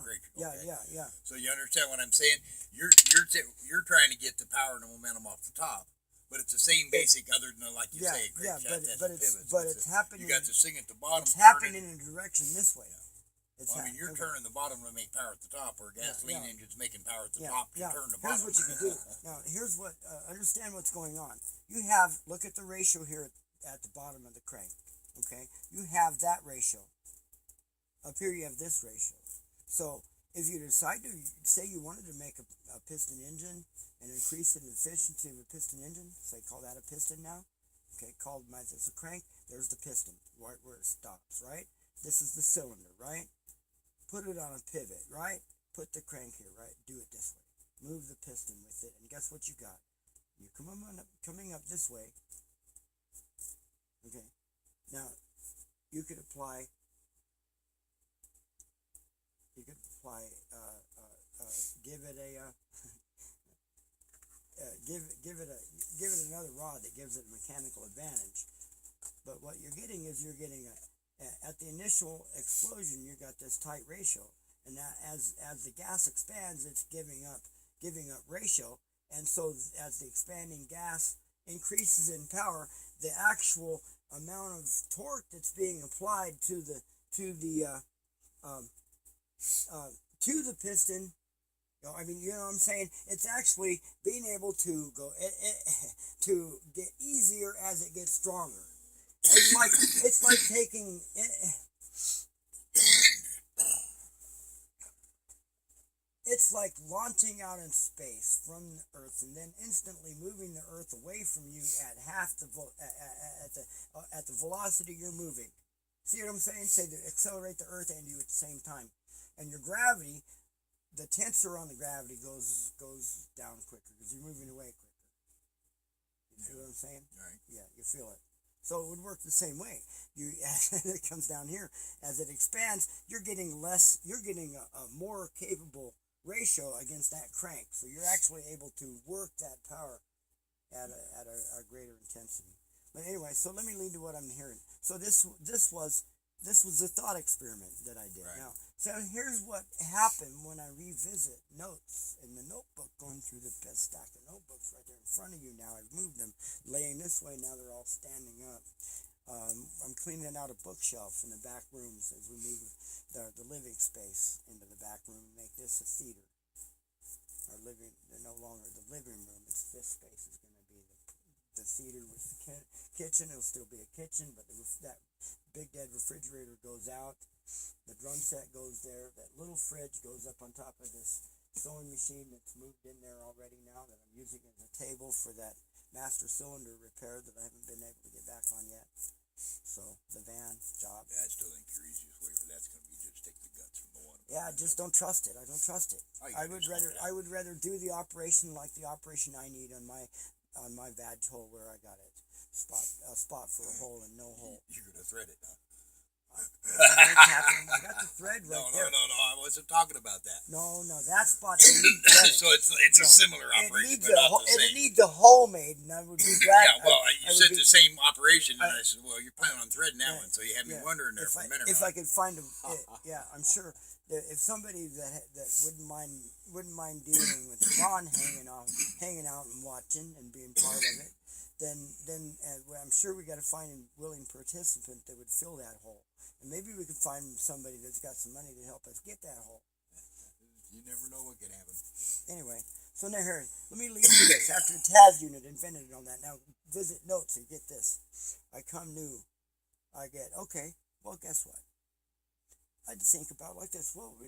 creates it. Okay? Yeah. So you understand what I'm saying? You're trying to get the power and the momentum off the top, but it's the same basic, other than like you say, it creates it's happening. You got this thing at the bottom. It's happening in a direction this way. Yeah. You're turning the bottom to make power at the top, or a gasoline engine's making power at the top to turn the bottom. Here's what you can do. Now, here's what, understand what's going on. Look at the ratio here at the bottom of the crank, okay? You have that ratio. Up here you have this ratio. So, if you decide to, say you wanted to make a piston engine and increase the efficiency of a piston engine, say call that a piston now, okay, this a crank, there's the piston, right where it stops, right? This is the cylinder, right? Put it on a pivot, right? Put the crank here, right? Do it this way. Move the piston with it, and guess what you got? You're coming up this way. Okay. Now, you could apply. Give it another rod that gives it a mechanical advantage. But what you're getting is at the initial explosion, you got this tight ratio, and that as the gas expands, it's giving up ratio, and so as the expanding gas increases in power, the actual amount of torque that's being applied to the piston, you know what I'm saying? It's actually being able to go to get easier as it gets stronger. It's like taking it's like launching out in space from the Earth and then instantly moving the Earth away from you at half the at the velocity you're moving. See what I'm saying? Say to accelerate the Earth and you at the same time, and your gravity, the tensor on the gravity goes down quicker because you're moving away quicker. You see what I'm saying? Right. Yeah, you feel it. So it would work the same way. It comes down here as it expands. You're getting a more capable ratio against that crank. So you're actually able to work that power at a greater intensity. But anyway, so let me lead to what I'm hearing. So this was a thought experiment that I did. Right. Now, so here's what happened when I revisit notes in the notebook, going through the best stack of notebooks right there in front of you now. I've moved them, laying this way, now they're all standing up. I'm cleaning out a bookshelf in the back rooms as we move the living space into the back room and make this a theater. No longer the living room, it's this space is going to be the theater with the kitchen. It'll still be a kitchen, but that big dead refrigerator goes out. The drum set goes there. That little fridge goes up on top of this sewing machine that's moved in there already now that I'm using as a table for that master cylinder repair that I haven't been able to get back on yet. So the van job. Yeah, I still think your easiest way for that's going to be just take the guts from the one. Yeah, I just don't trust it. I don't trust it. I would rather do the operation like the operation I need on my vag hole where I got it. Spot for a hole and no hole. You're going to thread it, huh? I got the thread right there. No, I wasn't talking about that. No, that spot don't need threading. So it's a similar operation, but not the same. It needs a hole made, and I would be glad. Yeah, well, you said the same operation, and I said, well, you're planning on threading that one, so you had me wondering there for a minute. If I could find I'm sure that if somebody that wouldn't mind dealing with Ron hanging out and watching and being part of it, then I'm sure we got to find a willing participant that would fill that hole. And maybe we could find somebody that's got some money to help us get that hole. You never know what could happen. Anyway, So now here, let me leave you this. After the TAS unit invented on that, now visit notes and get this. I come new. I get, okay, well, guess what? I just think about it like this. Well,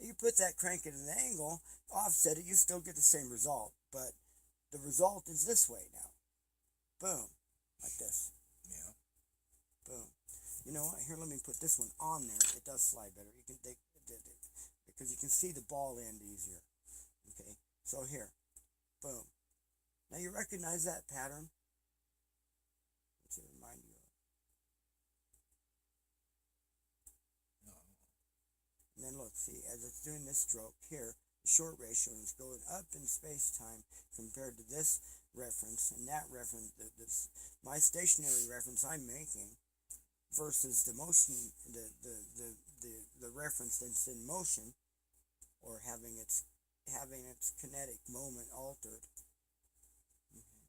you put that crank at an angle, offset it, you still get the same result. But the result is this way now. Boom. Like this. Yeah. Boom. You know what? Here, let me put this one on there. It does slide better. You can because you can see the ball end easier. Okay. So here. Boom. Now you recognize that pattern? What's it remind you of? And then look, see, as it's doing this stroke here, the short ratio is going up in space-time compared to this reference and that reference, my stationary reference I'm making versus the motion, the reference that's in motion or having its kinetic moment altered.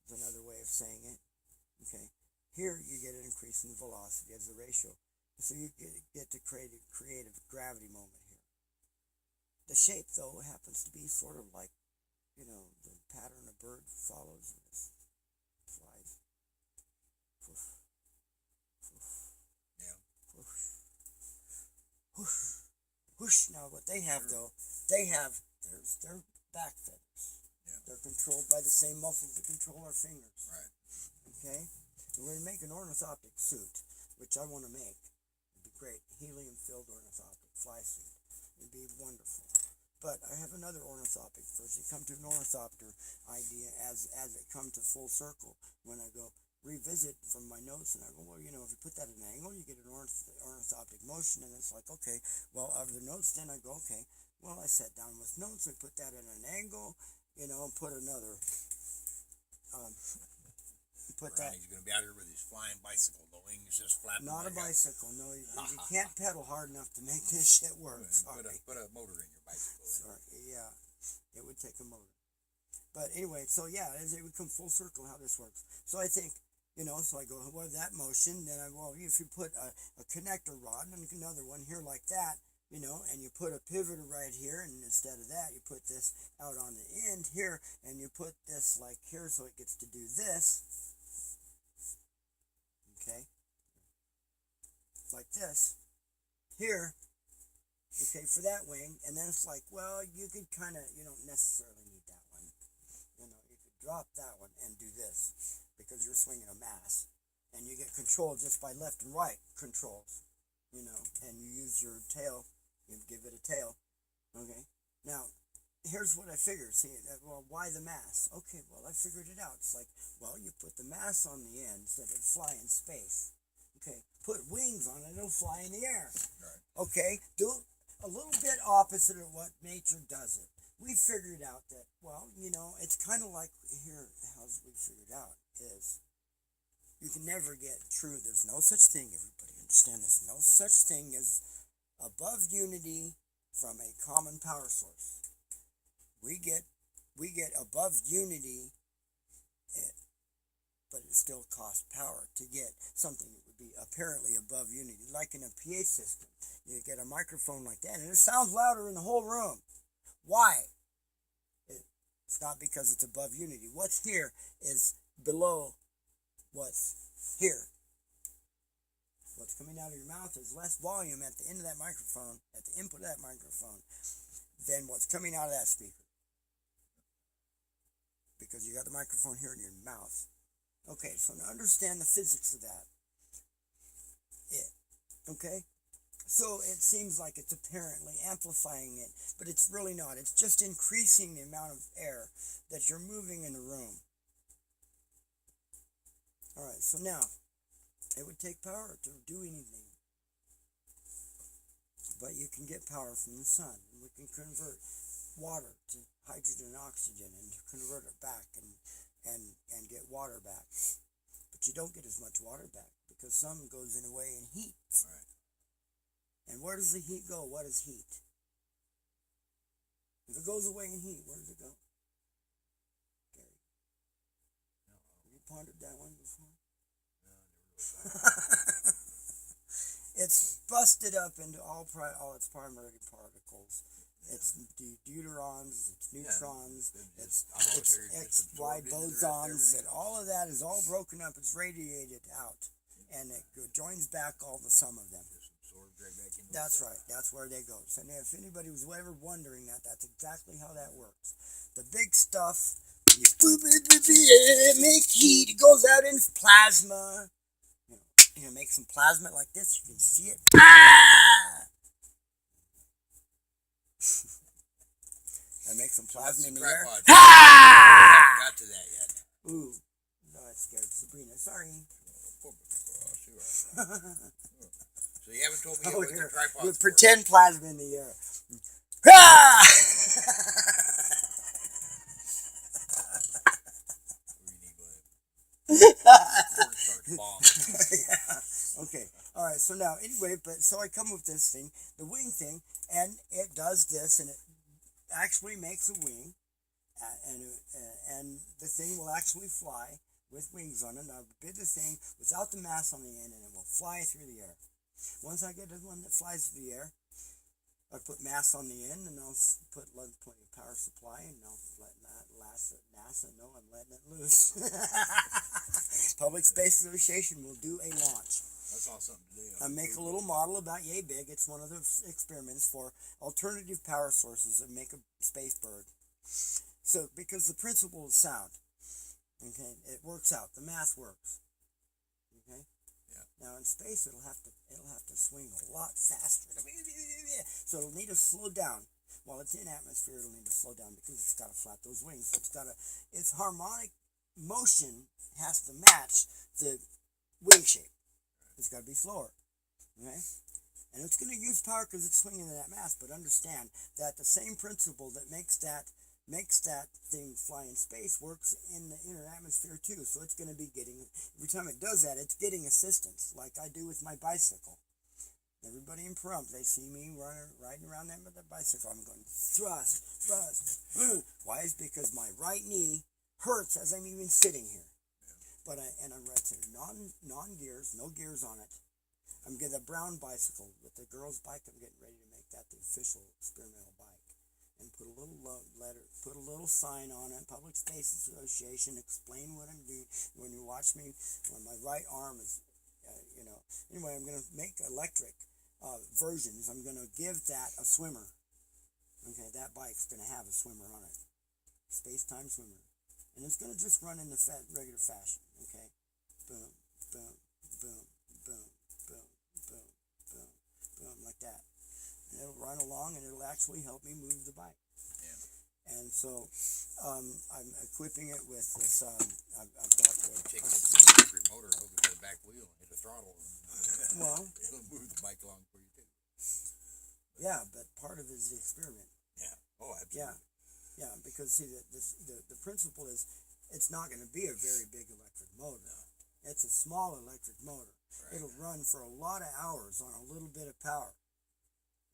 Is another way of saying it. Okay, here you get an increase in velocity as a ratio. So you get to create a gravity moment here. The shape, though, happens to be sort of like, the pattern a bird follows and it flies. Whoosh, whoosh, Yeah. whoosh, whoosh, whoosh. Now, what they have, though, there's their back feathers. Yeah. They're controlled by the same muscles that control our fingers. Right. Okay? And we're going to make an ornithoptic suit, which I want to make. It'd be great. Helium-filled ornithoptic fly suit. It'd be wonderful. But I have another ornithoptic first. You come to an ornithopter idea as it comes to full circle. When I go revisit from my notes and I go, well, if you put that at an angle, you get an ornithoptic motion. And it's like, okay, well, out of the notes, then I go, okay, well, I sat down with notes. I put that at an angle, and put another, He's going to be out here with his flying bicycle. The wings just flapping. Not a bicycle. No, you can't pedal hard enough to make this shit work. Sorry. Put a motor in your bicycle. Sorry. Yeah, it would take a motor. But anyway, so yeah, as it would come full circle how this works. So I think, so I go, well, that motion, then if you put a connector rod and another one here like that, and you put a pivoter right here, and instead of that, you put this out on the end here, and you put this like here so it gets to do this. Okay, like this here, okay, for that wing, and then it's like, well, you could kind of, you don't necessarily need that one, you could drop that one and do this, because you're swinging a mass, and you get control just by left and right controls, and you use your tail, you give it a tail, okay, now, here's what I figured. See, well, why the mass? Okay, well, I figured it out. It's like, well, you put the mass on the ends that it fly in space. Okay, put wings on it, it'll fly in the air. Right. Okay, do a little bit opposite of what nature does it. We figured out that, well, it's kind of like here, how we figured out is you can never get true. There's no such thing, everybody understand this, no such thing as above unity from a common power source. We get above unity, but it still costs power to get something that would be apparently above unity, like in a PA system. You get a microphone like that, and it sounds louder in the whole room. Why? It's not because it's above unity. What's here is below what's here. What's coming out of your mouth is less volume at the end of that microphone, at the input of that microphone, than what's coming out of that speaker. Because you got the microphone here in your mouth. Okay, so to understand the physics of that, okay? So it seems like it's apparently amplifying it, but it's really not. It's just increasing the amount of air that you're moving in the room. All right, so now, it would take power to do anything. But you can get power from the sun, and we can convert water to hydrogen and oxygen and convert it back and get water back. But you don't get as much water back because some goes away in heat. Right. And where does the heat go? What is heat? If it goes away in heat, where does it go? Gary? Have you pondered that one before? It's busted up into all its primary particles It's deuterons, it's neutrons, it's I've always figured X, it's Y absorbed into the rest of bosons, and everything all of that is all broken up. It's radiated out, and it joins back all the sum of them. Just absorbed right back into That's itself. right. That's where they go. So if anybody was ever wondering that, that's exactly how that works. The big stuff, when you it makes heat. It goes out in plasma. You know, make some plasma like this. You can see it. Ah! I make some plasma in the air. Tripod. Ah! I haven't got to that yet. Ooh, no, that scared Sabrina. Sorry. So you haven't told me yet Oh, what the here, tripod's with for. pretend plasma in the air. Ah! Yeah. Okay. All right. So now, anyway, so I come with this thing, the wing thing, and it does this, and it actually makes a wing, and the thing will actually fly with wings on it. And I bid the thing without the mass on the end, and it will fly through the air. Once I get the one that flies through the air, I put mass on the end, and I'll put plenty of power supply, and I'll let NASA know I'm letting it loose. Public Space Association will do a launch. That's all something to do. I make a little model about yay big. It's one of the experiments for alternative power sources that make a space bird. So, because the principle is sound, okay, it works out. The math works. Okay. Yeah. Now in space, it'll have to swing a lot faster. So it'll need to slow down. While it's in atmosphere, it'll need to slow down because it's got to flap those wings. So its harmonic motion has to match the wing shape. It's got to be slower. Okay? And it's going to use power because it's swinging in that mass. But understand that the same principle that makes that thing fly in space works in the inner atmosphere too. So it's going to be getting, every time it does that, it's getting assistance, like I do with my bicycle. Everybody in Pahrump, they see me riding around there with a bicycle. I'm going thrust. Why? Is because my right knee hurts as I'm even sitting here. But I'm riding non-gears, no gears on it. I'm getting a brown bicycle with the girl's bike. I'm getting ready to make that the official experimental bike, and put a little letter, put a little sign on it. Public Space Association. Explain what I'm doing. When you watch me, when my right arm is, Anyway, I'm going to make electric versions. I'm going to give that a swimmer. Okay, that bike's going to have a swimmer on it. Space-time swimmer. And it's going to just run in the regular fashion. Okay? Boom, boom, boom, boom, boom, boom, boom, boom, like that. And it'll run along, and it'll actually help me move the bike. Yeah. And so I'm equipping it with this. I've got the. Take this electric motor, hook it to the back wheel, and hit the throttle. Well, it'll move the bike along for you too. Yeah, but part of it is the experiment. Yeah. Oh, absolutely. Yeah, because see, the principle is, it's not going to be a very big electric motor. No. It's a small electric motor. Right. It'll run for a lot of hours on a little bit of power.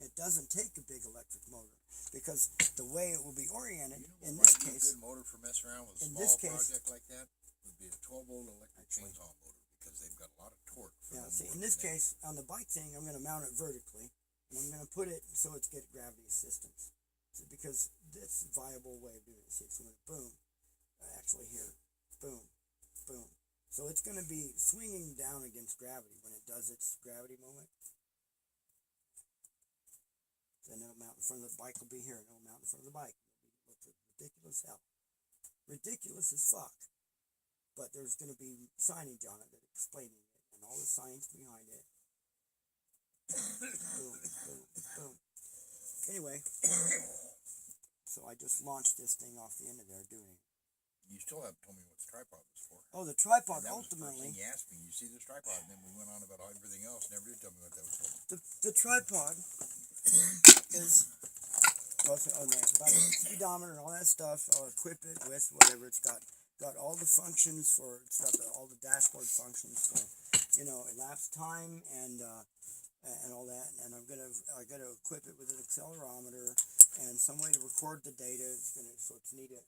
It doesn't take a big electric motor because the way it will be oriented, in this case, a good motor for messing around with a small project like that would be a 12-volt electric chainsaw motor because they've got a lot of torque. Yeah, see, in this case, on the bike thing, I'm going to mount it vertically, and I'm going to put it so it's get gravity assistance. So because this is a viable way of doing it. See, it's going to boom, actually here, boom, boom. So it's going to be swinging down against gravity when it does its gravity moment. Then it'll mount in front of the bike. Will be here, and it'll mount in front of the bike. It'll look ridiculous hell. Ridiculous as fuck. But there's going to be signage on it that explaining it, and all the science behind it. Boom, boom, boom. Anyway, so I just launched this thing off the end of there doing it. You still haven't told me what the tripod was for. Oh, the tripod, that ultimately. Was the first thing you asked me, you see this tripod, and then we went on about everything else, never did tell me what that was for. The tripod is on there, about a speedometer and all that stuff. I'll equip it with whatever. It's got all the functions for, it's got all the dashboard functions for, elapsed time and all that. And I got to equip it with an accelerometer and some way to record the data. So it's needed,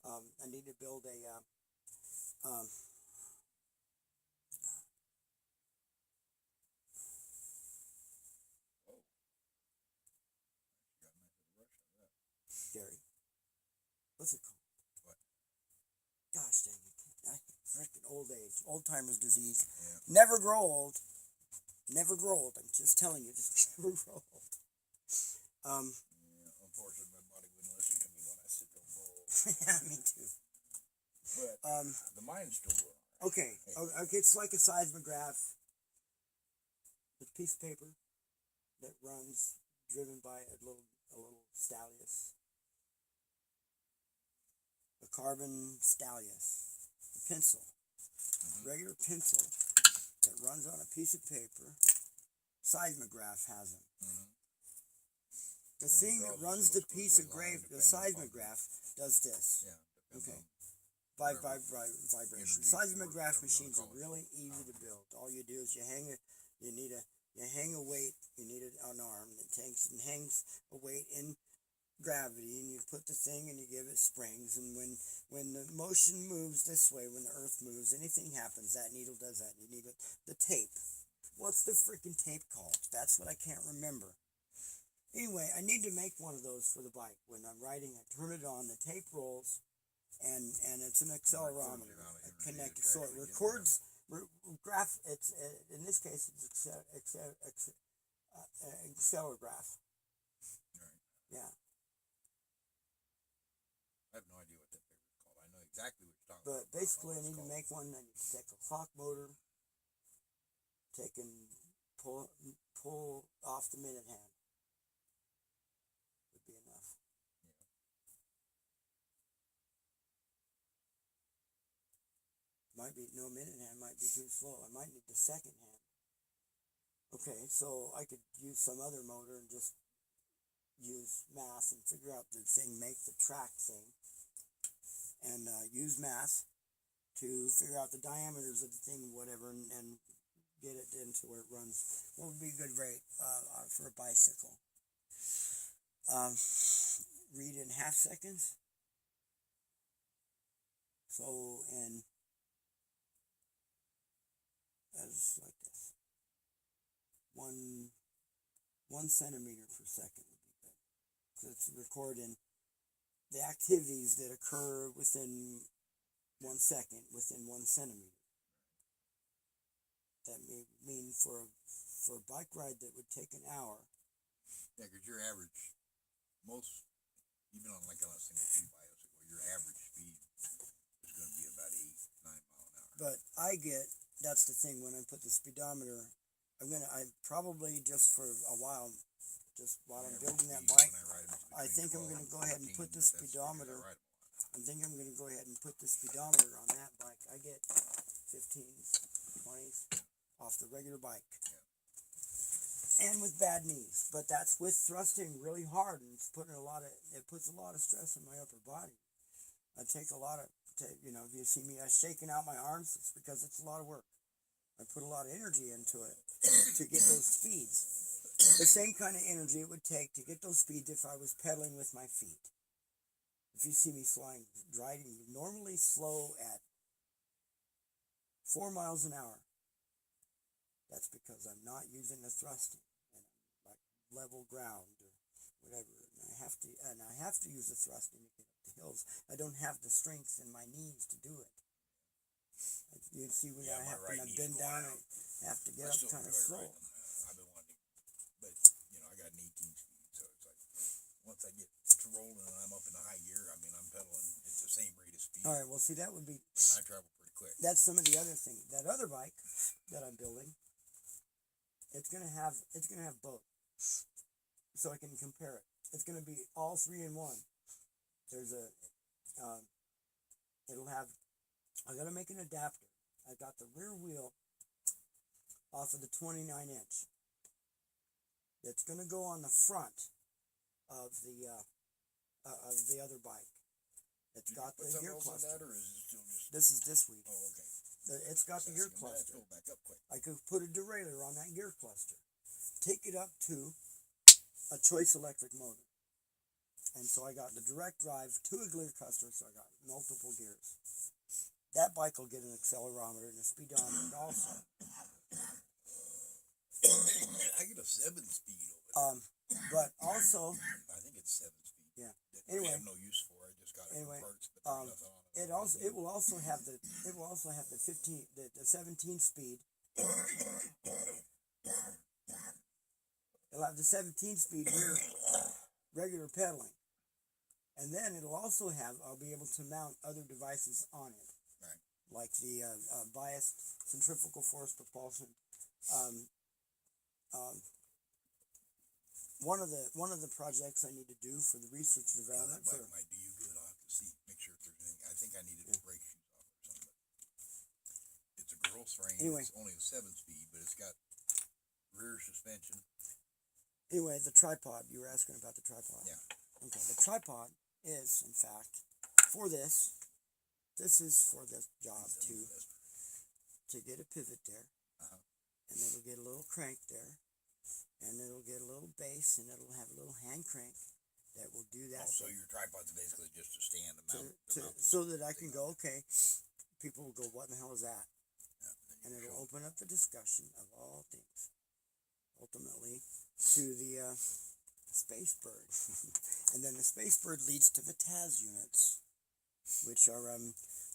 I need to build a What's it called? What? Gosh dang it. Freaking old age. Old timers disease. Yeah. Never grow old. Never grow old. I'm just telling you, just never grow old. Yeah, unfortunately, my body wouldn't listen to me when I said don't grow old. Yeah, me too. But the mind's still growing. Okay. Okay, it's like a seismograph. It's a piece of paper that runs, driven by a little stylus. A carbon stylus. A pencil. Regular pencil that runs on a piece of paper. Seismograph has them. The thing that runs the piece of the seismograph does this. Yeah. Okay. Vibration. Seismograph machines are really easy to build. All you do is you hang a weight. You need an arm that hangs a weight in gravity, and you put the thing and you give it springs. And when the motion moves this way, when the Earth moves, anything happens. That needle does that. You need the tape. What's the freaking tape called? That's what I can't remember. Anyway, I need to make one of those for the bike. When I'm riding, I turn it on, the tape rolls, and it's an accelerometer connected, so it records it's in this case it's accelerograph. Right. Yeah. I have no idea what that paper is called. I know exactly what you're talking But about. basically, I need to make one that you take a clock motor, pull off the minute hand. Would be enough. Might be no minute hand, might be too slow. I might need the second hand. Okay, so I could use some other motor and just use math and figure out the thing, make the track thing, and use math to figure out the diameters of the thing, whatever, and get it into where it runs. What would be a good rate for a bicycle? Read in half seconds. So as like this, 1 centimeter per second would be good. So it's recording the activities that occur within 1 second, within 1 centimeter. That may mean for a bike ride that would take an hour. Yeah, because your average, even on a single speed bicycle, your average speed is going to be about 8-9 miles an hour. But that's the thing, when I put the speedometer, I probably just for a while, just while I'm building that bike, I think I'm going to go ahead and put the speedometer, on that bike. I get 15s, 20s off the regular bike. And with bad knees, but that's with thrusting really hard, and it puts a lot of stress on my upper body. I take a lot of, if you see me shaking out my arms, it's because it's a lot of work. I put a lot of energy into it to get those speeds. The same kind of energy it would take to get those speeds if I was pedaling with my feet. If you see me driving normally slow at 4 miles an hour, that's because I'm not using the thrusting, and I'm like level ground or whatever. And I have to use the thrusting to get up the hills. I don't have the strength in my knees to do it. You see when I've been down, I have to get up kind of slow. I've been wanting to, but I got an 18 speed, so it's like once I get to rolling and I'm up in the high gear, I'm pedaling at the same rate of speed. All right, well, see, that would be. And I travel pretty quick. That's some of the other things. That other bike that I'm building, it's gonna have both, so I can compare it. It's gonna be all 3 in 1. There's I gotta make an adapter. I got the rear wheel off of the 29-inch. That's gonna go on the front of the other bike. It's got the gear cluster. Or is it still just... This is this week. Oh, okay. It's got the gear cluster. Back up quick. I could put a derailleur on that gear cluster. Take it up to a choice electric motor. And so I got the direct drive to a gear cluster, so I got multiple gears. That bike will get an accelerometer and a speedometer also. I get a 7-speed over there. But also, I think it's 7 speed. Yeah. that Anyway. I have no use for. I just got it Anyway, for parts, but there's nothing on it. it will also have the 17 speed. It'll have the 17 speed rear regular pedaling. And then it'll also have, I'll be able to mount other devices on it. Right. Like the biased centrifugal force propulsion. One of the projects I need to do for the research development That might do you good. I'll have to see, make sure if there's anything. I think I needed brake shoes off or something. It's a girl's frame. Anyway. It's only a 7-speed, but it's got rear suspension. Anyway, the tripod, you were asking about the tripod. Yeah. Okay, the tripod is, in fact, for this. This is for this job to get a pivot there, and it'll get a little crank there, and it'll get a little base, and it'll have a little hand crank that will do that. So your tripod's basically just to stand so that I can go, okay, people will go, what in the hell is that? Yeah, and it'll open up the discussion of all things, ultimately to the space bird. And then the space bird leads to the TAS units, which are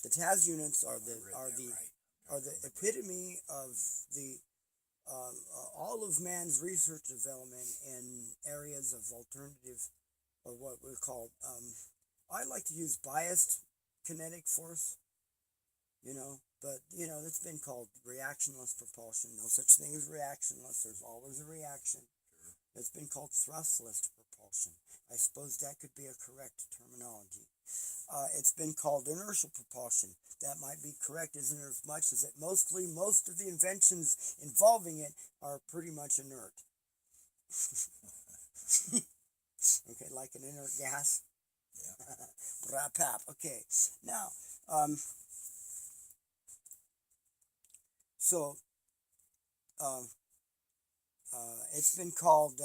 the TAS units are the epitome of the all of man's research development in areas of alternative, or what we call I like to use biased kinetic force, but it's been called reactionless propulsion. No such thing as reactionless. There's always a reaction. It's been called thrustless propulsion. I suppose that could be a correct terminology. It's been called inertial propulsion. That might be correct, isn't it, as much as that most of the inventions involving it are pretty much inert. Okay, like an inert gas. Yeah. Brap-pap. Okay. Now, it's been called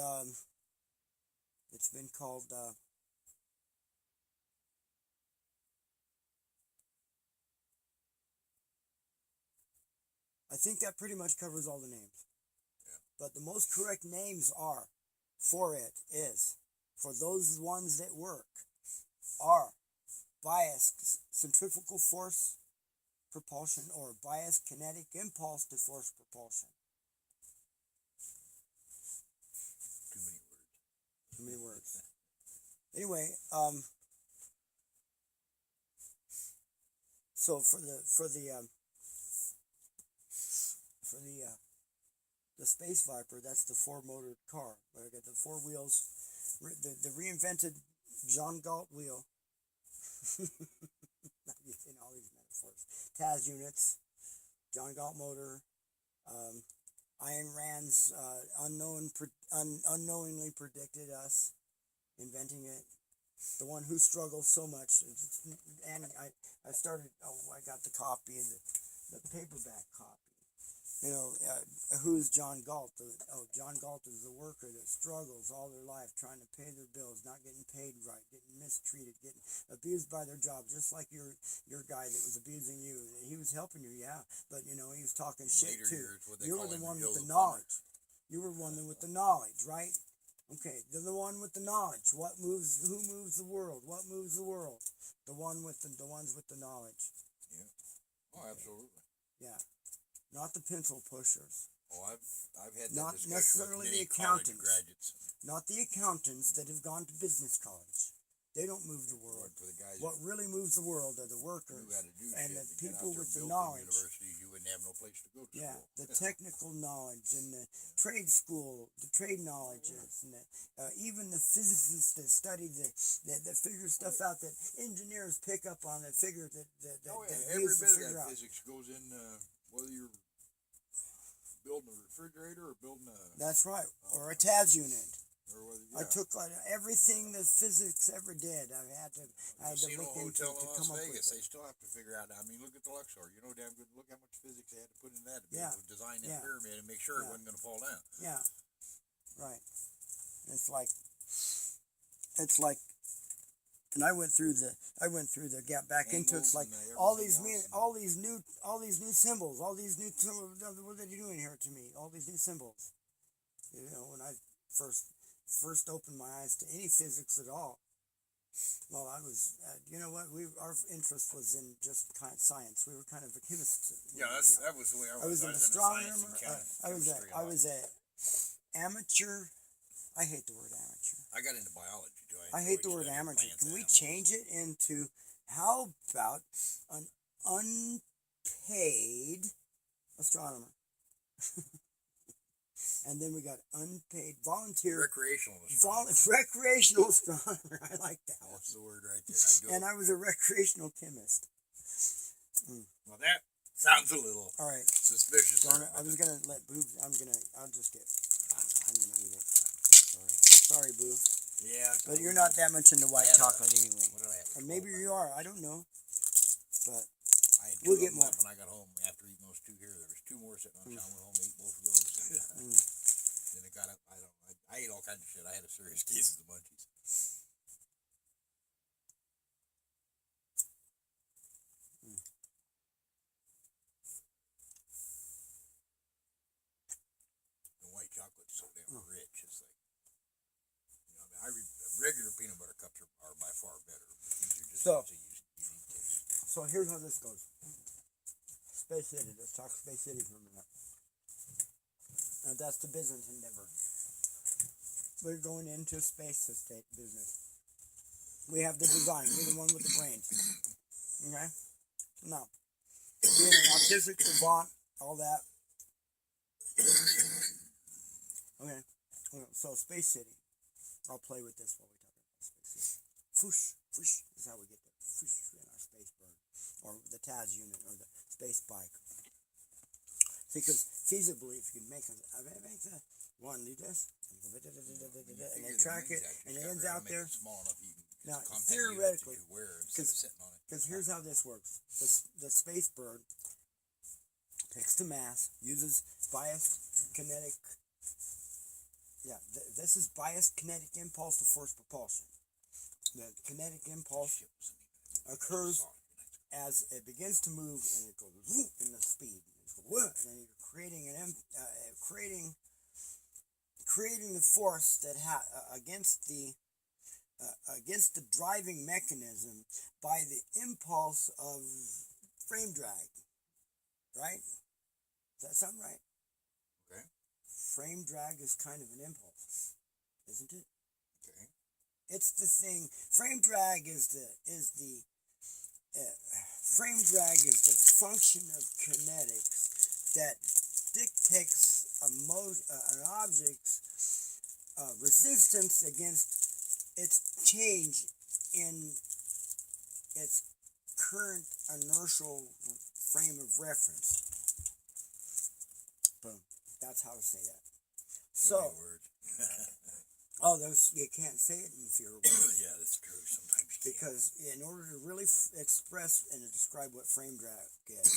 I think that pretty much covers all the names. Yeah. But the most correct names are for those ones that work are biased centrifugal force propulsion or biased kinetic impulse to force propulsion. Too many words. Anyway, so for the Space Viper, that's the 4-motored car. Where I got the 4 wheels, the reinvented John Galt wheel. I'm using all these metaphors. TAS units, John Galt motor, Ayn Rand's unknowingly predicted us inventing it. The one who struggles so much, and I got the copy, the paperback copy. Who's John Galt? John Galt is the worker that struggles all their life trying to pay their bills, not getting paid right, getting mistreated, getting abused by their job, just like your guy that was abusing you. He was helping you, yeah, but he was talking shit too. You were the one with the knowledge. You were one with the knowledge, right? Okay, they're the one with the knowledge. Who moves the world? What moves the world? The ones with the knowledge. Yeah. Oh, absolutely. Yeah. Not the pencil pushers. Oh, I've had that not discussion necessarily with many the accountants. graduates. Not the accountants that have gone to business college. They don't move the world. For the guys what really moves the world are the workers and the people with the knowledge. Universities, you wouldn't have no place to go to yeah, school. The technical knowledge and the trade school, the trade knowledges, and even the physicists that study that figure stuff out that engineers pick up on that figure that every bit of that physics goes in whether you're building a refrigerator or building a. That's right, or a TAS unit. I took everything that physics ever did. I had to look into hotel to in come Las up Vegas, with they still have to figure out. I mean, look at the Luxor. Damn good. Look how much physics they had to put in that to be able to design that pyramid and make sure it wasn't going to fall down. Yeah, right. It's like, and I went through the gap back into it's like all these new symbols, what are they doing here to me? All these new symbols. When I first opened my eyes to any physics at all, Well, I was, you know what? Our interest was in just kind of science. We were kind of a chemist. Yeah, that was the way I I was was. an I was into science astronomer. and I chemistry. was a amateur. I hate the word amateur. I got into biology too. I hate the word amateur. Can we change it into how about an unpaid astronomer? And then we got unpaid volunteer recreational recreational astronomer. I like that one. That's the word right there. And I was a recreational chemist. Well, that sounds a little all right. Suspicious. Darn it! I was gonna let Boo. I'll just get. I'm gonna eat it. Sorry, Boo. Yeah. But you're not that much into white chocolate anyway. What did I have? Or maybe you are. I don't know. But I had we'll get more. when I got home after eating those two here. There was two more sitting on the I went home and ate both of those. Then it got up. I ate all kinds of shit. I had a serious case of the munchies. The white chocolate's so damn rich. It's like, regular peanut butter cups are by far better. These are just so unique taste. So here's how this goes. Space City. Let's talk Space City for a minute. Now that's the business endeavor. We're going into space estate business. We have the design. We're the one with the brains. Okay? Now, being an autistic savant, all that. Okay. So Space City. I'll play with this while we talk about Space City. Foosh, foosh. This is how we get there. Foosh in our space bird. Or the TAS unit, or the space bike. Because feasibly, if you can make the one, do this, and they track it, and it ends out there. Now, theoretically, because here's how this works. The space bird takes the mass, uses biased kinetic, this is biased kinetic impulse to force propulsion. The kinetic impulse occurs as it begins to move, and it goes whoop in the speed. And then you're creating the force that against the driving mechanism by the impulse of frame drag. Right? Does that sound right? Okay. Frame drag is kind of an impulse, isn't it? Okay. It's the thing. Frame drag is the function of kinetics that dictates an object's resistance against its change in its current inertial frame of reference. Boom. That's how to say that. So, you can't say it in fewer words. Yeah, that's true. Sometimes you can't. Because in order to really express and describe what frame drag is,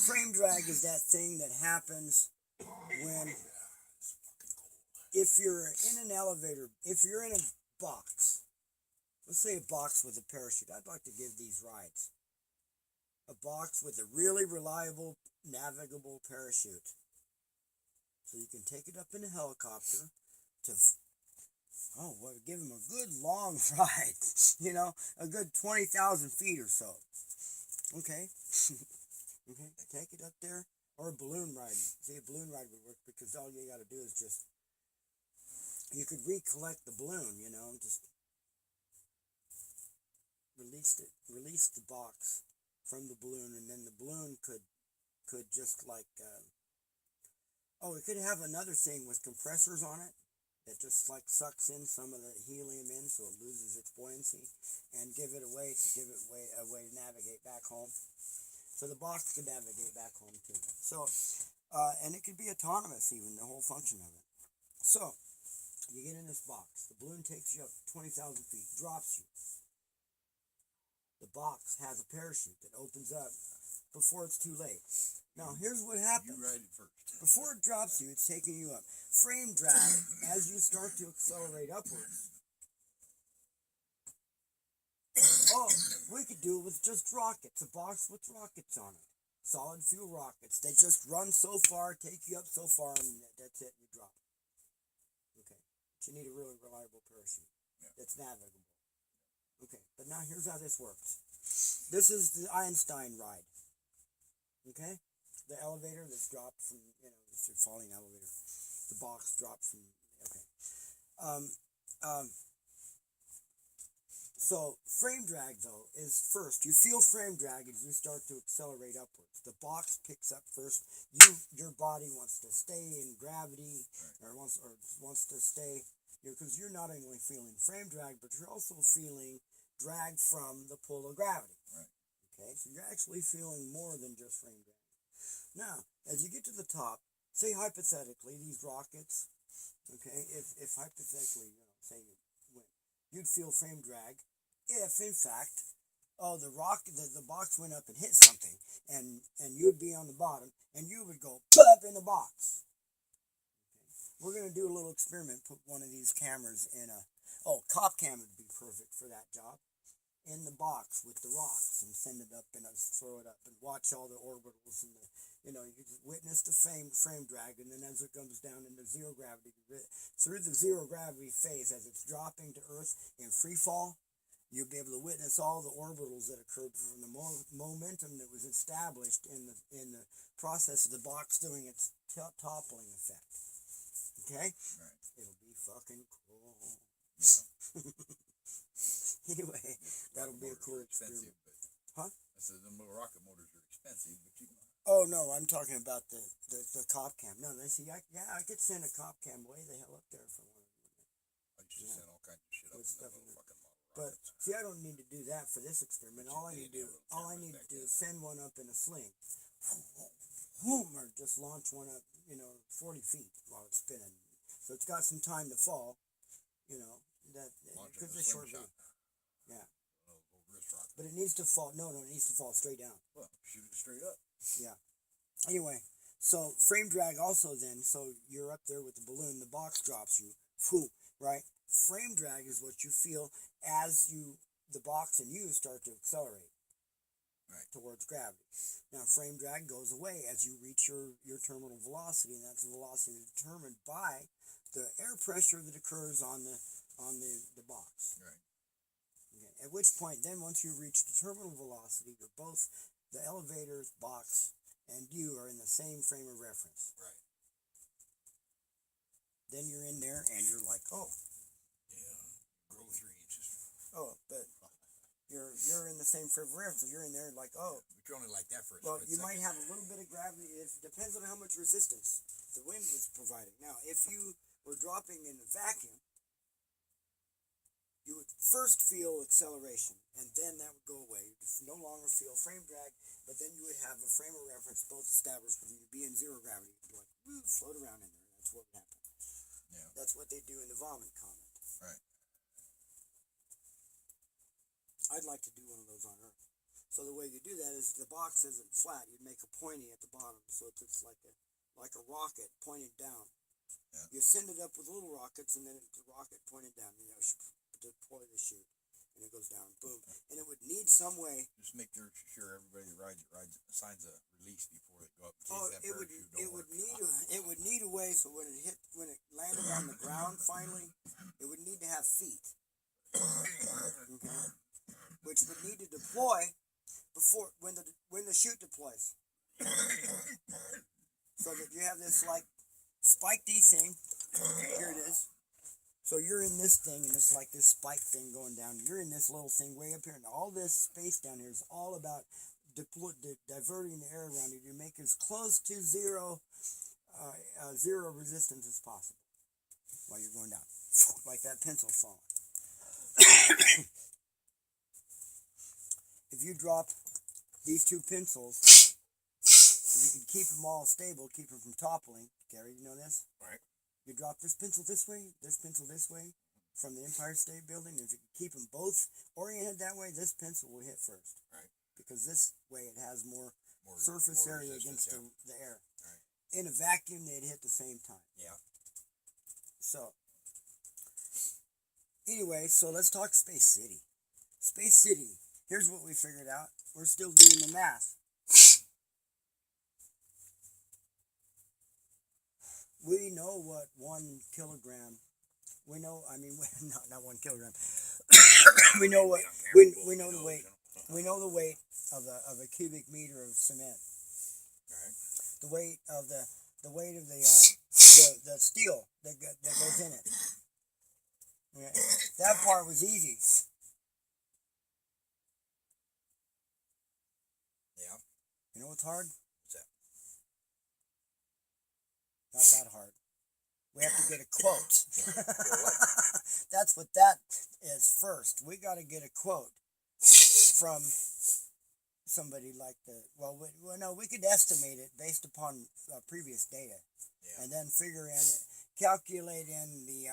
frame drag is that thing that happens when, if you're in an elevator, if you're in a box, let's say a box with a parachute. I'd like to give these rides. A box with a really reliable, navigable parachute. So you can take it up in a helicopter to, give them a good long ride. A good 20,000 feet or so. Okay. Okay, take it up there. Or a balloon ride. See, a balloon ride would work because all you got to do is you could recollect the balloon, just release the box from the balloon, and then the balloon could just it could have another thing with compressors on it that just sucks in some of the helium in so it loses its buoyancy and give it a way to navigate back home. So the box could navigate back home too. So, and it could be autonomous even, the whole function of it. So, you get in this box. The balloon takes you up 20,000 feet, drops you. The box has a parachute that opens up before it's too late. Now, here's what happens. You ride it first. Before it drops you, it's taking you up. Frame drag, as you start to accelerate upwards. We could do it with just rockets. A box with rockets on it. Solid fuel rockets. They just run so far, take you up so far, and that's it, you drop. Okay. But you need a really reliable parachute that's navigable. Okay, but now here's how this works. This is the Einstein ride. Okay? The elevator that's dropped from, it's a falling elevator. The box dropped from, okay. So frame drag though is first. You feel frame drag as you start to accelerate upwards. The box picks up first. Your body wants to stay in gravity, or wants to stay, because you're not only feeling frame drag, but you're also feeling drag from the pull of gravity. Right. Okay, so you're actually feeling more than just frame drag. Now, as you get to the top, say hypothetically these rockets. Okay, if hypothetically, say you went, you'd feel frame drag if, in fact, the box went up and hit something, and you'd be on the bottom, and you would go up in the box. Okay. We're going to do a little experiment, put one of these cameras in cop cam would be perfect for that job, in the box with the rocks, and send it up and throw it up and watch all the orbitals and you just witness the frame drag, and then as it comes down into zero gravity, through the zero gravity phase, as it's dropping to Earth in free fall, you'll be able to witness all the orbitals that occurred from the momentum that was established in the process of the box doing its toppling effect. Okay? Right. It'll be fucking cool. Yeah. Anyway, that'll be a cool expensive, experiment. but Huh? I said the little rocket motors are expensive, but you know. Oh no, I'm talking about the cop cam. No, see, I could send a cop cam way the hell up there for one. I used to send all kinds of shit up With in stuff that in little there. fucking model But rockets. see, I don't need to do that for this experiment. But All I you need did to have do, little cameras back is then. send one up in a sling, or just launch one up, 40 feet while it's spinning. So it's got some time to fall, that Launch because it in a it's short. slingshot. Yeah. Little wrist rocket. But it needs to fall. No, it needs to fall straight down. Well, shoot it straight up. Yeah. Anyway, so frame drag also then, so you're up there with the balloon, the box drops you, right? Frame drag is what you feel as the box and you start to accelerate towards gravity. Now, frame drag goes away as you reach your terminal velocity, and that's the velocity determined by the air pressure that occurs on the box. Right. Okay. At which point, then once you reach the terminal velocity, you're both the elevator's box and you are in the same frame of reference. Right. Then you're in there and you're like, oh. Yeah. Grow 3 inches. Oh, but you're in the same frame of reference. You're in there like, oh. But you're only like that for a Well, split you might second. have a little bit of gravity. It depends on how much resistance the wind was providing. Now, if you were dropping in a vacuum, you would first feel acceleration, and then that would go away. You'd no longer feel frame drag, but then you would have a frame of reference both established, but you'd be in zero gravity. You'd be like, woo, float around in there. That's what would happen. Yeah. That's what they do in the vomit comment. Right. I'd like to do one of those on Earth. So the way you do that is the box isn't flat. You'd make a pointy at the bottom, so it's like a rocket pointed down. Yeah. You send it up with little rockets, and then it's a rocket pointed down. Deploy the chute, and it goes down, boom. And it would need some way. Just make sure everybody that rides signs a release before they go up. It would need a way so when it landed on the ground finally, it would need to have feet. Okay. Which would need to deploy before when the chute deploys. So that you have this like spiky thing. Here it is. So you're in this thing, and it's like this spike thing going down. You're in this little thing way up here, and all this space down here is all about diverting the air around you to make as close to zero resistance as possible while you're going down, like that pencil falling. If you drop these two pencils, if you can keep them all stable, keep them from toppling. Gary, you know this? Right. You drop this pencil this way from the Empire State Building. If you can keep them both oriented that way, this pencil will hit first. Right. Because this way it has more surface area against yeah. the air. Right. In a vacuum, they'd hit the same time. Yeah. So, anyway, so let's talk Space City. Space City. Here's what we figured out. We're still doing the math. We know what 1 kilogram, not 1 kilogram, we know what Being on camera, we know the knows, weight. you know. We know the weight of a cubic meter of cement. Right. The weight of the steel that goes in it. Yeah. That part was easy. Yeah. You know what's hard? What's that? Not that hard. We have to get a quote. What? That's what that is first. We got to get a quote from somebody like we could estimate it based upon previous data, Yeah. and then calculate in the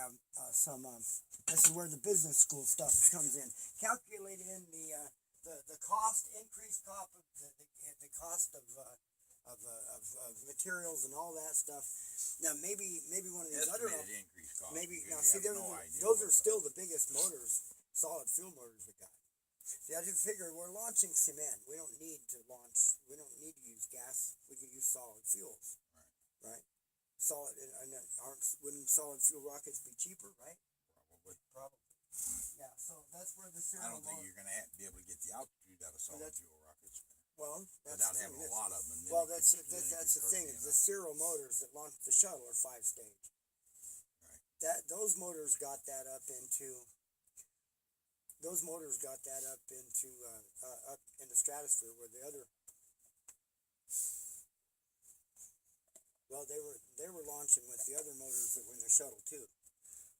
this is where the business school stuff comes in. Calculate in the cost, increased cost of the cost of materials and all that stuff. Now maybe one of these other Estimated increased cost. maybe because now you see have those no idea those what are still the biggest motors, solid fuel motors we got. See, I just figure we're launching cement. We don't need to use gas. We can use solid fuels. Right? Solid wouldn't solid fuel rockets be cheaper, right? Probably. Yeah, so that's where the I serial don't think motor. you're going to be able to get the altitude out of solid fuel rockets Well, that's without the having thing. a lot of them. And then Well, it that's could- then it the could thing. start The being serial motors that launch the shuttle are 5-stage. Right. Those motors got that up into up in the stratosphere where the other. Well, they were launching with the other motors that were in the shuttle too.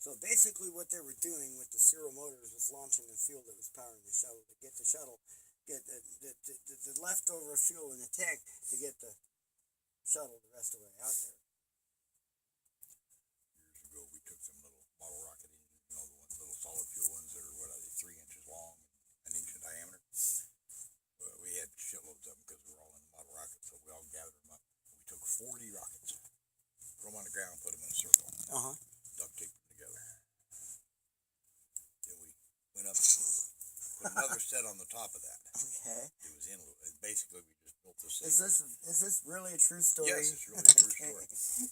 So basically, what they were doing with the serial motors was launching the fuel that was powering the shuttle to get the shuttle, get the leftover fuel in the tank to get the shuttle the rest of the way out there. Years ago, we took some little model rocket engines, the little solid fuel ones that are, 3 inches long, an inch in diameter. We had shitloads of them because we were all in the model rocket, so we all gathered them up. We took 40 rockets, put them on the ground, put them in a circle, duct taped them together. Then we went up, put another set on the top of that. Okay. It was in. Basically, we just built this. Is this really a true story? Yes, it's really a true story.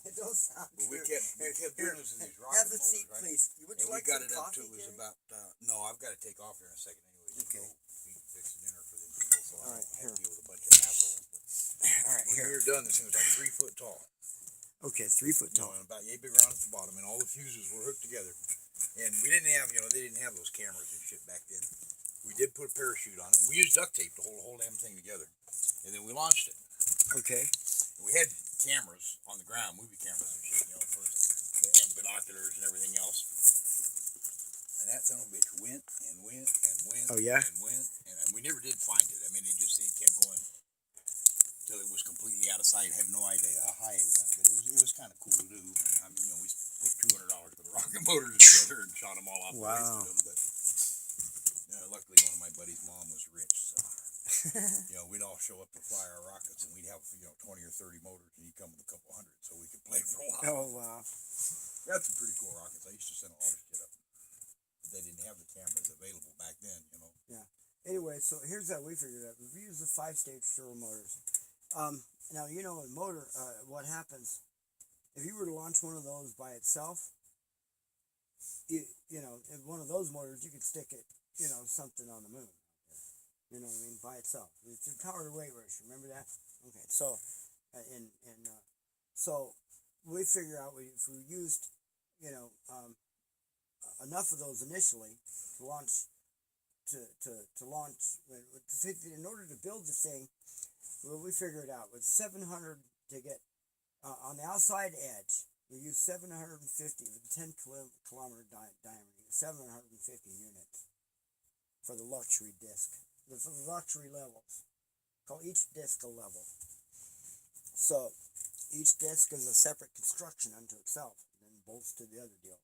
It don't sound But true. we kept doing this in these rocket Have a motors, seat, right? please. Would you And like we got some it up coffee, to it was Gary? about. No, I've got to take off here in a second anyway. Okay. Be fixing dinner for the people, so All I right, don't have to here. deal with a bunch of assholes. But All right, when here. we were done, this thing was like 3 foot tall. Okay, 3 foot tall. And about yay big around at the bottom, and all the fuses were hooked together. And we didn't have, they didn't have those cameras and shit back then. We did put a parachute on it. We used duct tape to hold the whole damn thing together. And then we launched it. Okay. And we had cameras on the ground, movie cameras and shit, and binoculars and everything else. And that son of a bitch went and went and went. Oh, yeah? And went, and we never did find it. I mean, it kept going till it was completely out of sight. I had no idea how high it went, but it was kind of cool to do. I mean, we put $200 for the rocket motors together and shot them all off. Wow. Them, but luckily, one of my buddy's mom was rich, so we'd all show up to fly our rockets, and we'd have 20 or 30 motors, and he'd come with a couple hundred, so we could play for a while. Oh wow. That's some pretty cool rockets. I used to send a lot of shit up, but they didn't have the cameras available back then. Yeah. Anyway, so here's how we figured it out. We use the 5-stage servo motors. Now a motor. What happens if you were to launch one of those by itself? In one of those motors, you could stick it, something on the moon. You know what I mean? By itself. It's a power to weight ratio. Remember that? Okay. So, so we figure out if we used, enough of those initially to launch, in order to build the thing, well, we figured it out with 700 to get on the outside edge. We use 750 with a 10-kilometer diameter. 750 units for the luxury disc. The luxury levels. Call each disc a level. So each disc is a separate construction unto itself, and then bolts to the other deal,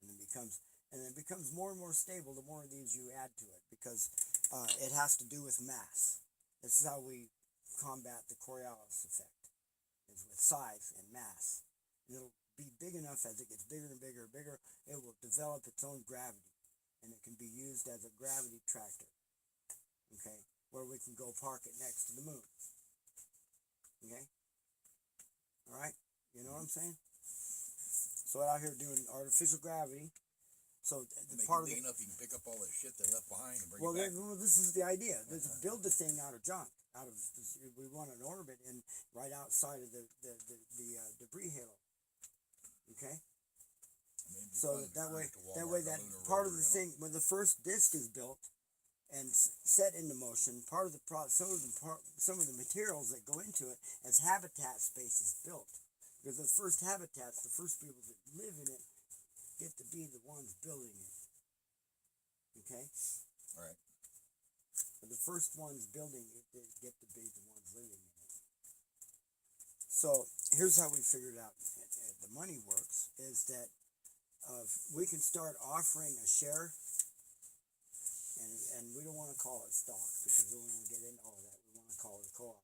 and it becomes more and more stable the more of these you add to it, because it has to do with mass. This is how we combat the Coriolis effect, is with size and mass. And it'll be big enough as it gets bigger and bigger and bigger, it will develop its own gravity, and it can be used as a gravity tractor. Okay, where we can go park it next to the moon. Okay? Alright? You know what I'm saying? So we're out here doing artificial gravity. So the Make part it of big it. enough you can pick up all that shit they left behind and bring Well, it back. this is the idea. Let's build the thing out of junk. Out of this, we want an orbit and right outside of the debris halo. Okay. Maybe So fun that to way, bring it to Walmart, that the lunar part of rover, the you know? thing when the first disc is built and set into motion, part of the some of the materials that go into it as habitat space is built. Because the first habitats, the first people that live in it, get to be the ones building it. Okay. All right. But the first ones building it, they get to be the ones living in it. So here's how we figured out the money works: is that we can start offering a share, and we don't want to call it stock because we don't want to get into all that. We want to call it a co-op.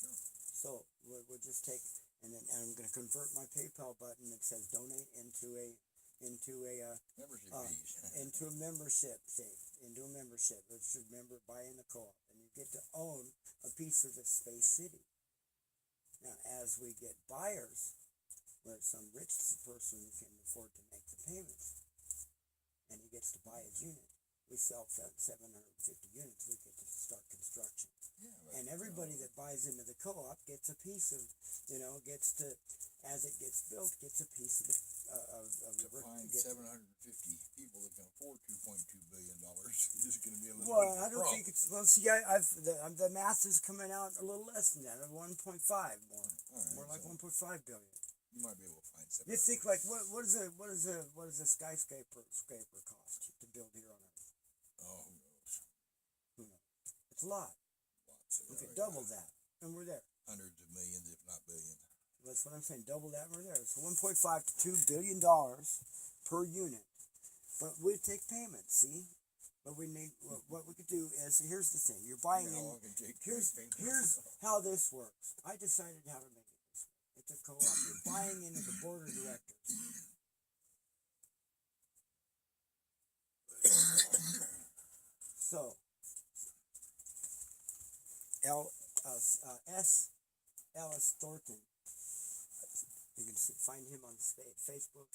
Sure. So we'll just take, and I'm going to convert my PayPal button that says donate into a Membership fees. into a membership thing, into a membership. Let's remember buying a co-op, and you get to own a piece of the Space City. Now, as we get buyers, where some rich person can afford to make the payments, and he gets to buy a unit, we sell 750 units. We get to start construction, Yeah, and everybody that buys into the co-op gets a piece of, gets to, as it gets built, gets a piece of the to find 750 people that can afford $2.2 billion is going to be a little Well, bit of a I don't problem. think it's. Well, see, the math is coming out a little less than that, 1.5 more, All right, more like so 1.5 billion. you might be able to find You 750. think like what does a skyscraper cost to build here on Earth? Oh, who knows? Who knows? It's a lot. Lots of We could it. double that, and we're there. Hundreds of millions, if not billions. That's what I'm saying. Double that, and we're there. So 1.5 to $2 billion per unit, but we take payments. See, but we need what we could do is here's the thing. You're buying How in. long can it take to Here's make payments? how this works. I decided how to make it this way. It's a co-op. You're buying into the board of directors. So S. Ellis Thornton, you can find him on Facebook,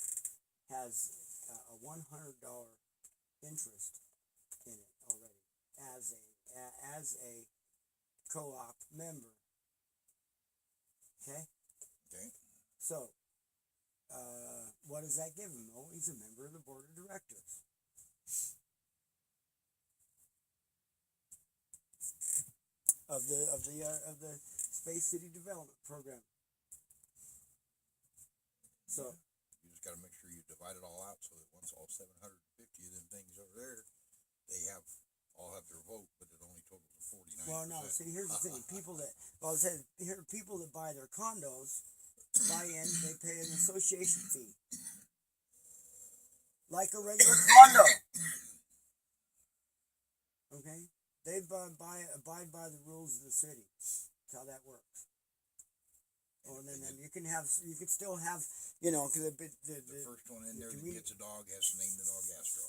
has a $100 interest in it already as a co-op member. Okay. Okay. So, what does that give him? Oh, he's a member of the board of directors. Of the Space City Development Program. So You just got to make sure you divide it all out so that once all 750 of them things over there, they all have their vote, but it only totals to 49%. well, no. See, here's the thing: people that people that buy their condos buy in. They pay an association fee, like a regular condo. Okay, they abide by the rules of the city. That's how that works. Oh, and then you can still have, because The first one in there that gets a dog has to name the dog Astro.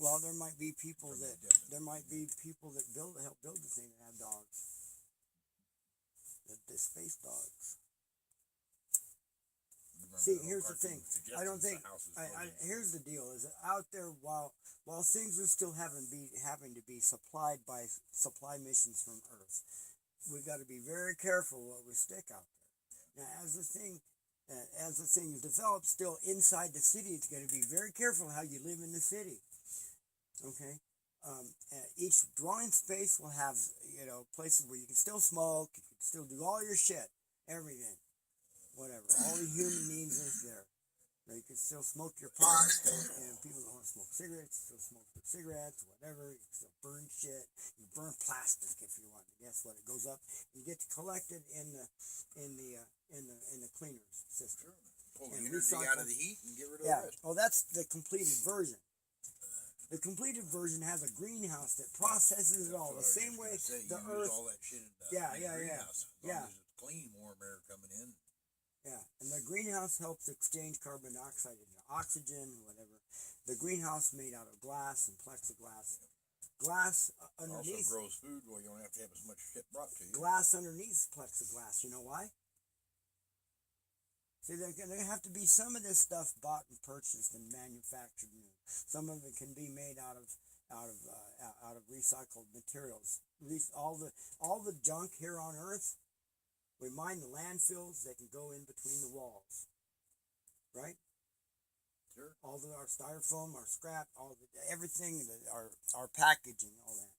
well, there might be people that help build the thing that have dogs. The space dogs. See, here's the thing. I don't think. Here's the deal: is that out there, while things are still having to be supplied by supply missions from Earth, we got to be very careful what we stick out there. Now, as the thing develops, still inside the city, it's going to be very careful how you live in the city. Okay. Each dwelling space will have places where you can still smoke, you can still do all your shit, everything. Whatever, all the human needs is there. Now, you can still smoke your pot, people don't want to smoke cigarettes, still smoke their cigarettes, whatever. You can still burn shit. You burn plastic if you want. Guess what? It goes up. You get collected in the cleaners system. Sure. Pull the And energy recycle. out of the heat and get rid of the rest. Oh, that's the completed version. The completed version has a greenhouse that processes it all the same way the you Earth. use all that shit in the Yeah. greenhouse. As Yeah. long as it's clean, warm air coming in. Yeah, and the greenhouse helps exchange carbon dioxide into oxygen, whatever. The greenhouse made out of glass and plexiglass. Glass underneath. Also grows food where you don't have to have as much shit brought to you. Glass underneath plexiglass. You know why? See, there's going to have to be some of this stuff bought and purchased and manufactured new. Some of it can be made out of recycled materials. All the junk here on Earth, we mine the landfills. They can go in between the walls, right? Sure. All our styrofoam, our scrap, everything, our packaging, all that.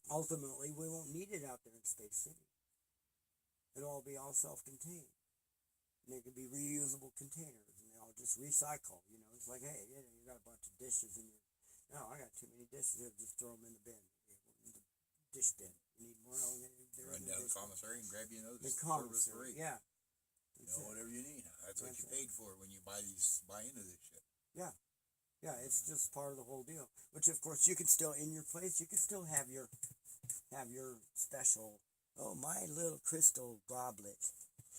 Ultimately, we won't need it out there in Space City. It'll all be all self-contained. And they could be reusable containers, and they all just recycle. You know, it's like, hey, you got a bunch of dishes in your. No, I got too many dishes here. Just throw them in the bin, in the dish bin. You need more? Run down the commissary and grab you another the service commissary, free. yeah. You know, whatever you need. That's what you paid for when you buy into this shit. Yeah. Yeah, it's just part of the whole deal. Which, of course, you can still, in your place, you can still have your special, my little crystal goblet.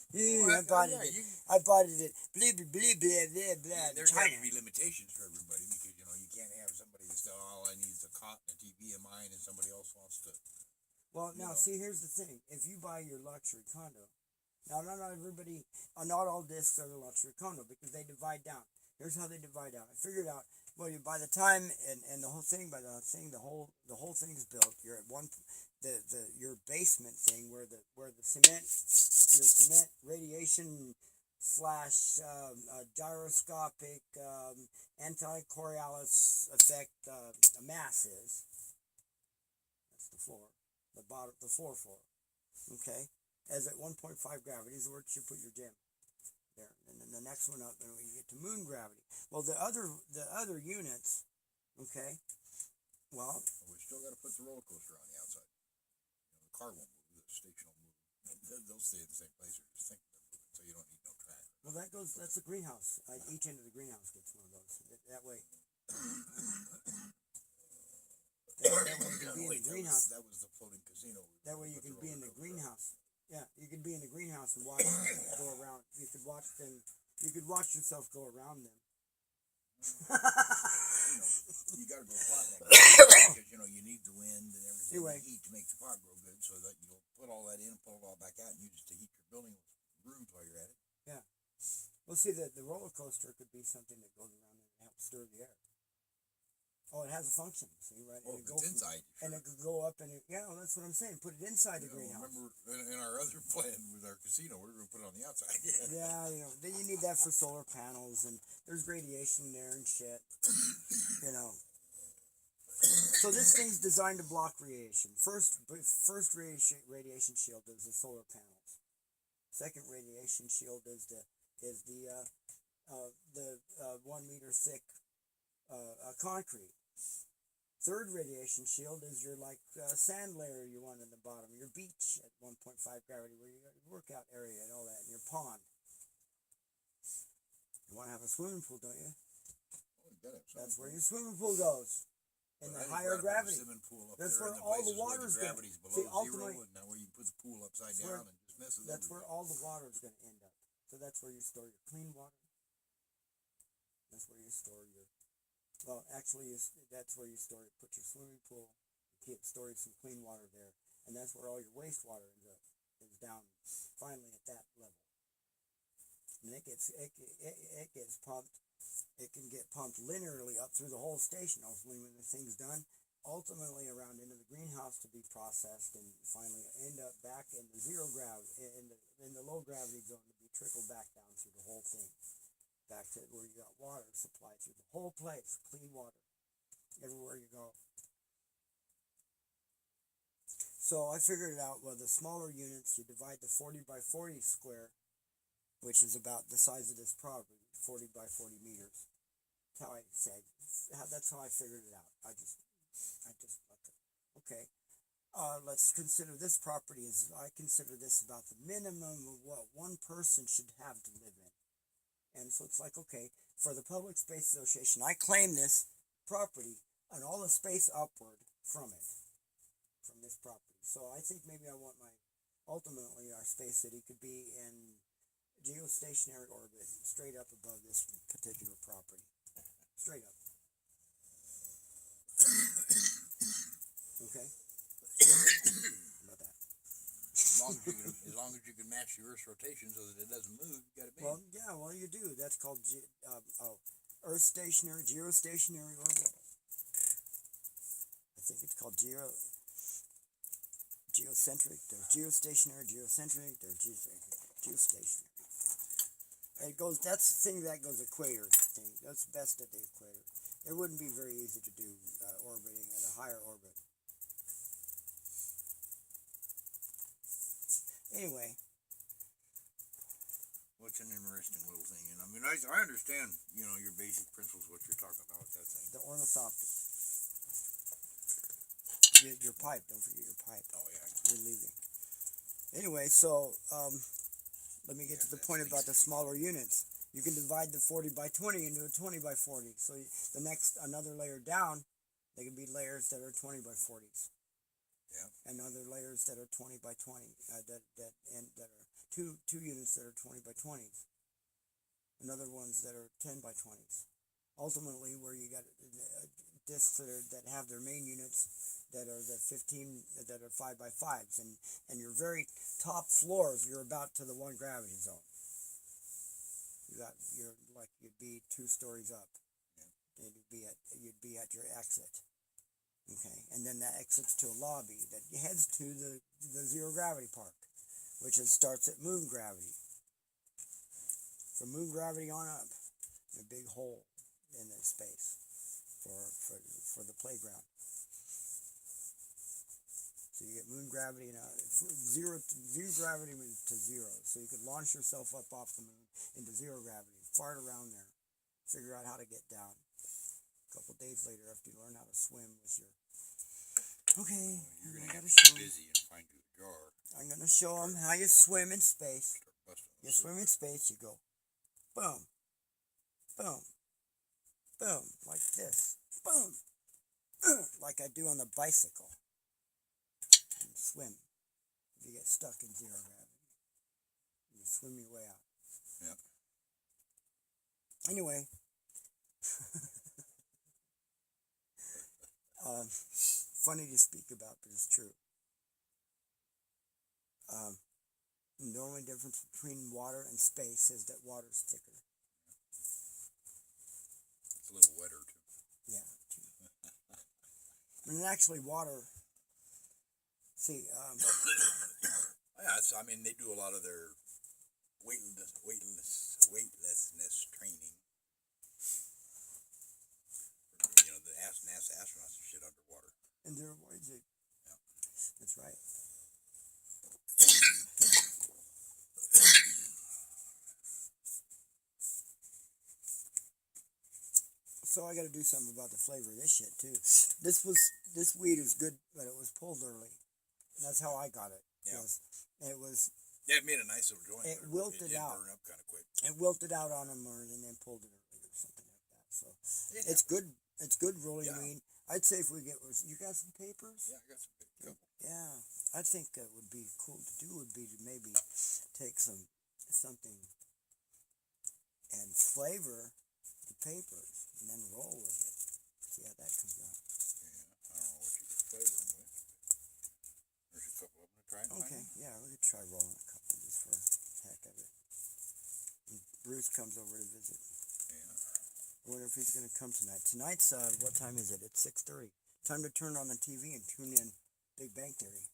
I bought it at blah, blah, blah, blah, blah, There's China. got to be limitations for everybody because, you know, you can't have somebody that's all I need is a cot and a TV in mine and somebody else wants to. Well, now, see, here's the thing. If you buy your luxury condo, now, not everybody, not all discs are the luxury condo because they divide down. Here's how they divide out. I figured out. Well, by the time and the whole thing, the whole thing's built. You're at your basement thing where the cement, your cement radiation / gyroscopic anti-Coriolis effect mass is. That's the floor, the floor. Okay, as at 1.5 gravity is where you put your gym. There, and then the next one up, and we get to moon gravity. Well, the other units, okay. Well, we still got to put the roller coaster on the outside. You know, the car won't move, the station will move. They'll stay in the same place. Or just think they're moving, so you don't need no track. Well, that's the greenhouse. Each end of the greenhouse gets one of those. That way. That way you can be in the greenhouse. That was the floating casino. That way you can be in the greenhouse. Yeah, you could be in the greenhouse and watch them go around. You could watch them. You could watch yourself go around them. You got to go pot because you need the wind and everything, anyway, the heat to make the pot grow good, so that you'll put all that in, pull it all back out, and use it to heat your building with rooms while you're at it. Yeah. Well, see, the roller coaster could be something that goes around there and helps stir the air. Oh, it has a function, see, right? Oh, it's inside. And it could go up and that's what I'm saying. Put it inside the greenhouse. Remember, in our other plan with our casino, we were going to put it on the outside. Yeah, then you need that for solar panels, and there's radiation there and shit. So this thing's designed to block radiation. First radiation shield is the solar panels. Second radiation shield is the 1 meter thick concrete. Third radiation shield is your sand layer you want in the bottom, your beach at 1.5 gravity, where you got your workout area and all that, and your pond. You want to have a swimming pool, don't you? That's where your swimming pool goes. In the higher gravity. That's where all the water's going to see, ultimately, now where you put the pool upside down and just mess with it. That's where all the water's going to end up. So that's where you store your clean water. That's where you store your. Well, actually, that's where you put your swimming pool, store some clean water there, and that's where all your wastewater is down, finally at that level. And it gets pumped. It can get pumped linearly up through the whole station. Ultimately, when the thing's done, around into the greenhouse to be processed, and finally end up back in the zero gravity, in the low gravity zone to be trickled back down through the whole thing. Back to where you got water supplied through the whole place, clean water, everywhere you go. So I figured it out. Well, the smaller units, you divide the 40 by 40 square, which is about the size of this property, 40 by 40 meters. That's how I said. That's how I figured it out. I just okay. Let's consider this property I consider this about the minimum of what one person should have to live in. And so it's like, okay, for the Public Space Association, I claim this property and all the space upward from this property. So I think maybe ultimately our space city could be in geostationary orbit straight up above this particular property. Straight up. Okay? How about that? As long as you can match the Earth's rotation so that it doesn't move, you got a Well, beam. yeah, well, you do. That's called Earth stationary, geostationary orbit. I think it's called geocentric. There's geostationary, geocentric. There's geostationary. It goes. That's the thing that goes equator thing. That's best at the equator. It wouldn't be very easy to do orbiting at a higher orbit. Anyway, Well, it's an interesting little thing, and I mean, I understand, your basic principles, what you're talking about with that thing. the ornithopter. Your pipe. Don't forget your pipe. Oh yeah. You're leaving. Anyway, so let me get to the point about the smaller units. You can divide the 40 by 20 into a 20 by 40. So the next, another layer down, they can be layers that are 20 by 40s. Yeah. And other layers that are 20 by 20. That are two units that are 20 by 20s. And other ones that are 10 by 20s. Ultimately, where you got discs that have their main units that are the 15 that are 5 by 5s, and your very top floors, you're about to the 1 gravity zone. You'd be 2 stories up. Yeah. And you'd be at your exit. Okay, and then that exits to a lobby that heads to the zero gravity park, which starts at moon gravity. From moon gravity on up, a big hole in the space for the playground. So you get moon gravity and zero gravity to 0. So you could launch yourself up off the moon into 0 gravity, fart around there, figure out how to get down. A couple days later, after you learn how to swim with your You're I gonna gotta have to show be 'em. busy and find you a jar. I'm gonna show them how you swim in space. Start busting. You swim in space, you go boom, boom, boom, like this, boom, like I do on the bicycle, and swim. If you get stuck in 0 gravity, you swim your way out. Yep. Anyway, funny to speak about, but it's true. The only difference between water and space is that water's thicker. It's a little wetter too. Yeah. And actually, water. See, Yeah, I mean, they do a lot of their weightlessness training. The NASA astronauts and shit underwater. and there was it. Yeah. That's right. So I got to do something about the flavor of this shit too. This weed is good, but it was pulled early. That's how I got it. Yeah. It was. Yeah, it made a nice little joint. It but wilted did out. Burn up kind of quick. It wilted out on them and then pulled it early or something like that. So Yeah. it's good. It's good rolling Yeah. weed. I'd say if we get, you got some papers? Yeah, I got some big couple. Yeah, I think that would be cool to do. Would be to maybe take something and flavor the papers and then roll with it. See how that comes out. Yeah, I don't know what you could flavor them with. There's a couple of them to try and Okay, find. yeah, we could try rolling a couple just for heck of it. And Bruce comes over to visit. Yeah. I wonder if he's gonna come tonight. Tonight's what time is it? It's 6:30. Time to turn on the TV and tune in Big Bang Theory.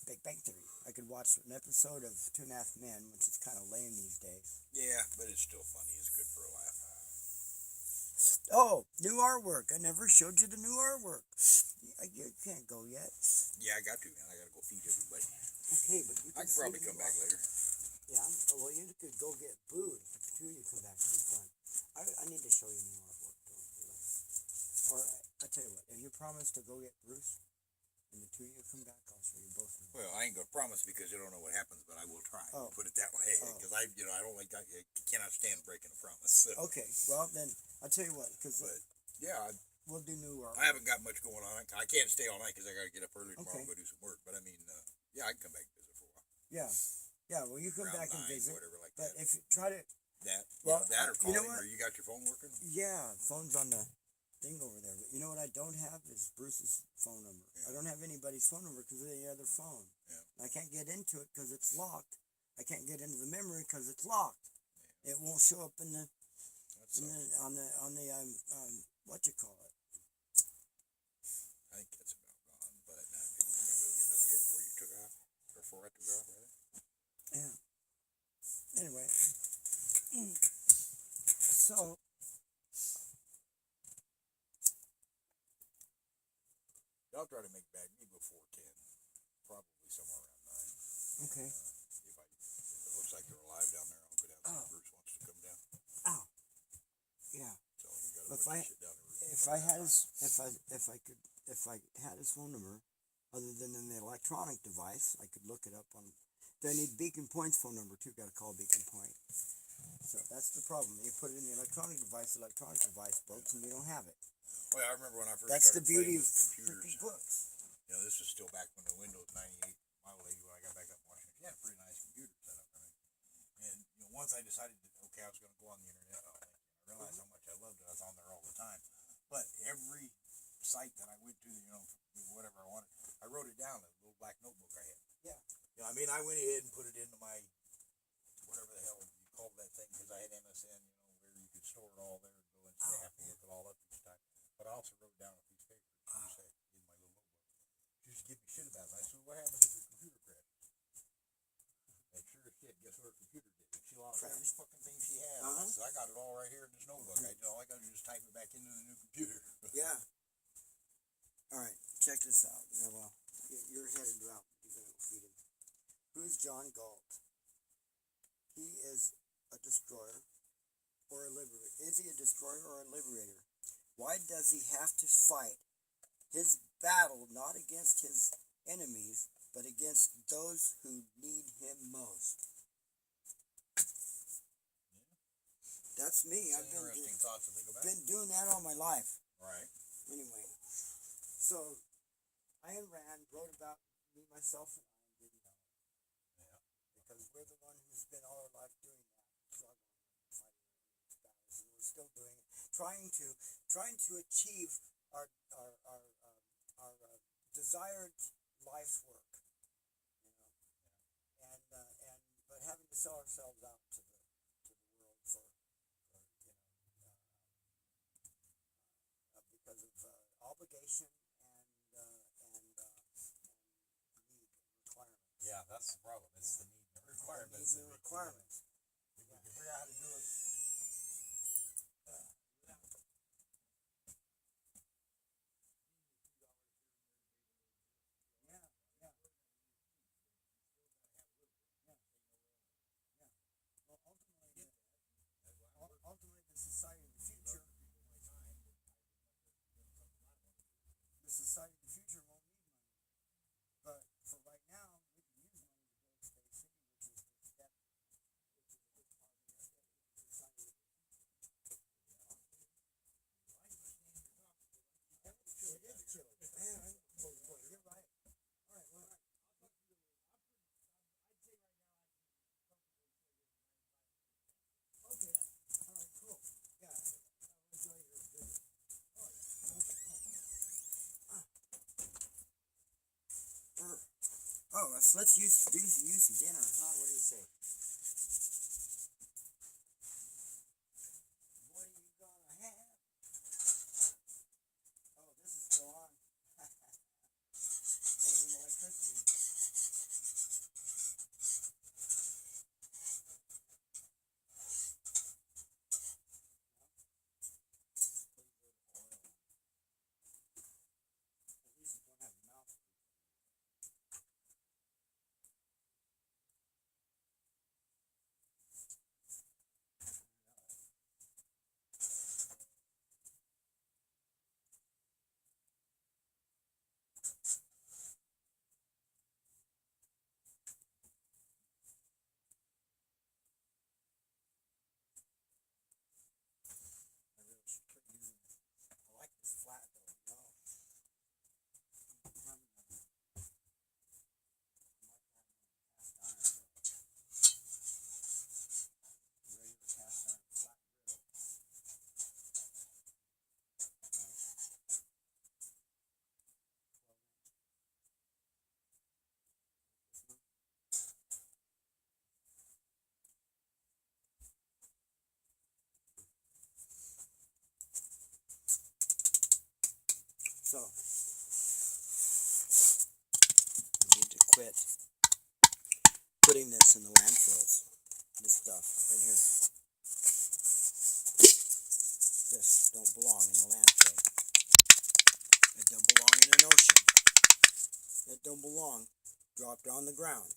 Big Bang Theory. I could watch an episode of 2.5 Men, which is kind of lame these days. Yeah, but it's still funny. It's good for a laugh. Oh, new artwork. I never showed you the new artwork. You can't go yet. Yeah, I got to, man. I got to go feed everybody. Okay, but you I can can probably see come back later. Yeah, well, you could go get booed. The 2 of you come back. It'll be fun. I need to show you new artwork, though. Or, I tell you what, if you promise to go get Bruce, and the 2 of you come back, I'll show you both of them. Well, I ain't gonna promise because you don't know what happens, but I will try. Oh. Put it that way, Oh. because I don't like. I cannot stand breaking a promise. So. Okay, well, then, I'll tell you what, because But yeah, we'll do new artwork. I haven't got much going on. I can't stay all night because I got to get up early tomorrow Okay. and go do some work. But I mean, yeah, I can come back and visit for a while. Yeah. Yeah, well, you come Around back and 9, visit. whatever like But that. if you try to, That, well, that or you know calling, what? or you got your phone working? Yeah, phone's on the thing over there. But you know what I don't have is Bruce's phone number. Yeah. I don't have anybody's phone number because of the other phone. I can't get into it because it's locked. I can't get into the memory because it's locked. It won't show up in the on the what you call it. I think that's about gone, but I'm gonna go get another hit before you took off, or before I took off, rather. Yeah. Anyway, so I'll try to make back me before 10, probably somewhere around 9. okay. If it looks like they're alive down there, I'll go down and see if Bruce wants to come down. Ow. Yeah. So we got If a bunch of shit down there. If I had his phone number, other than in the electronic device, I could look it up on. Do I need Beacon Point's phone number too? Got to call Beacon Point. So that's the problem. You put it in the electronic device breaks, and you don't have it. Well, I remember when I first That's the started beauty playing of with computers. freaking books. You know, this was still back when the Windows 98, my old lady, when I got back up in Washington, she had a pretty nice computer set up, right? And, you know, once I decided that, okay, I was going to go on the internet, I realized how much I loved it. I was on there all the time. But every site that I went to, you know, whatever I wanted, I wrote it down in a little black notebook I had. Yeah. You know, I mean, I went ahead and put it into my, whatever the hell you called that thing, because I had MSN, you know, where you could store it all there and go and say, have to look it all up each time. But I also wrote down a piece of paper in my little notebook. She used to give me shit about it. And I said, what happened if your computer crashed? And sure as shit, guess what her computer did? She lost every fucking thing she had. I said, I got it all right here in this notebook. All I got to do is type it back into the new computer. Yeah. All right, check this out. Yeah, well, you're headed out. You're gonna feed him. Who's John Galt? He is a destroyer or a liberator. Is he a destroyer or a liberator? Why does he have to fight his battle not against his enemies, but against those who need him most? That's me. It's I've an interesting thought to think about. been doing that all my life. Right. Anyway, so Ayn Rand wrote about me, myself, and I, and didn't know. Yeah. Because we're the one who's been all our life doing that, struggling, fighting these battles, and we're still doing it, trying to achieve our desired life's work, you know, and but having to sell ourselves out to the world for because of obligation and need requirements. Yeah, that's the problem. It's the need and requirements. Need and requirements. If we can figure out how to do it. Ultimately, the society of the future, won't need money. But for right now, we can use money to build Space City, which is the step, which is a big part of the society of the future. It is chilly. Man, you're right. All right, well, okay. All right, cool. Yeah, I'll enjoy your visit. All right. Okay. Oh, let's use some dinner, huh? What do you say? What are you gonna have? Oh, this is still on. Burning electricity. At least it won't have a mouth. So we need to quit putting this in the landfills. This stuff right here. This don't belong in the landfill. It don't belong in an ocean. It don't belong dropped on the ground.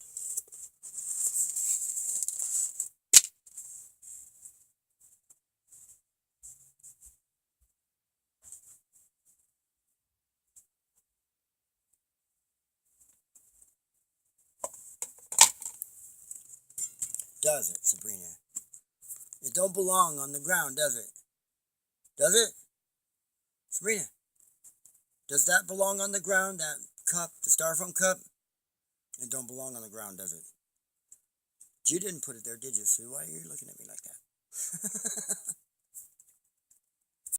Does it, Sabrina? It don't belong on the ground, does it? Does it? Sabrina, does that belong on the ground, that cup, the styrofoam cup? It don't belong on the ground, does it? You didn't put it there, did you, Sue? Why are you looking at me like that?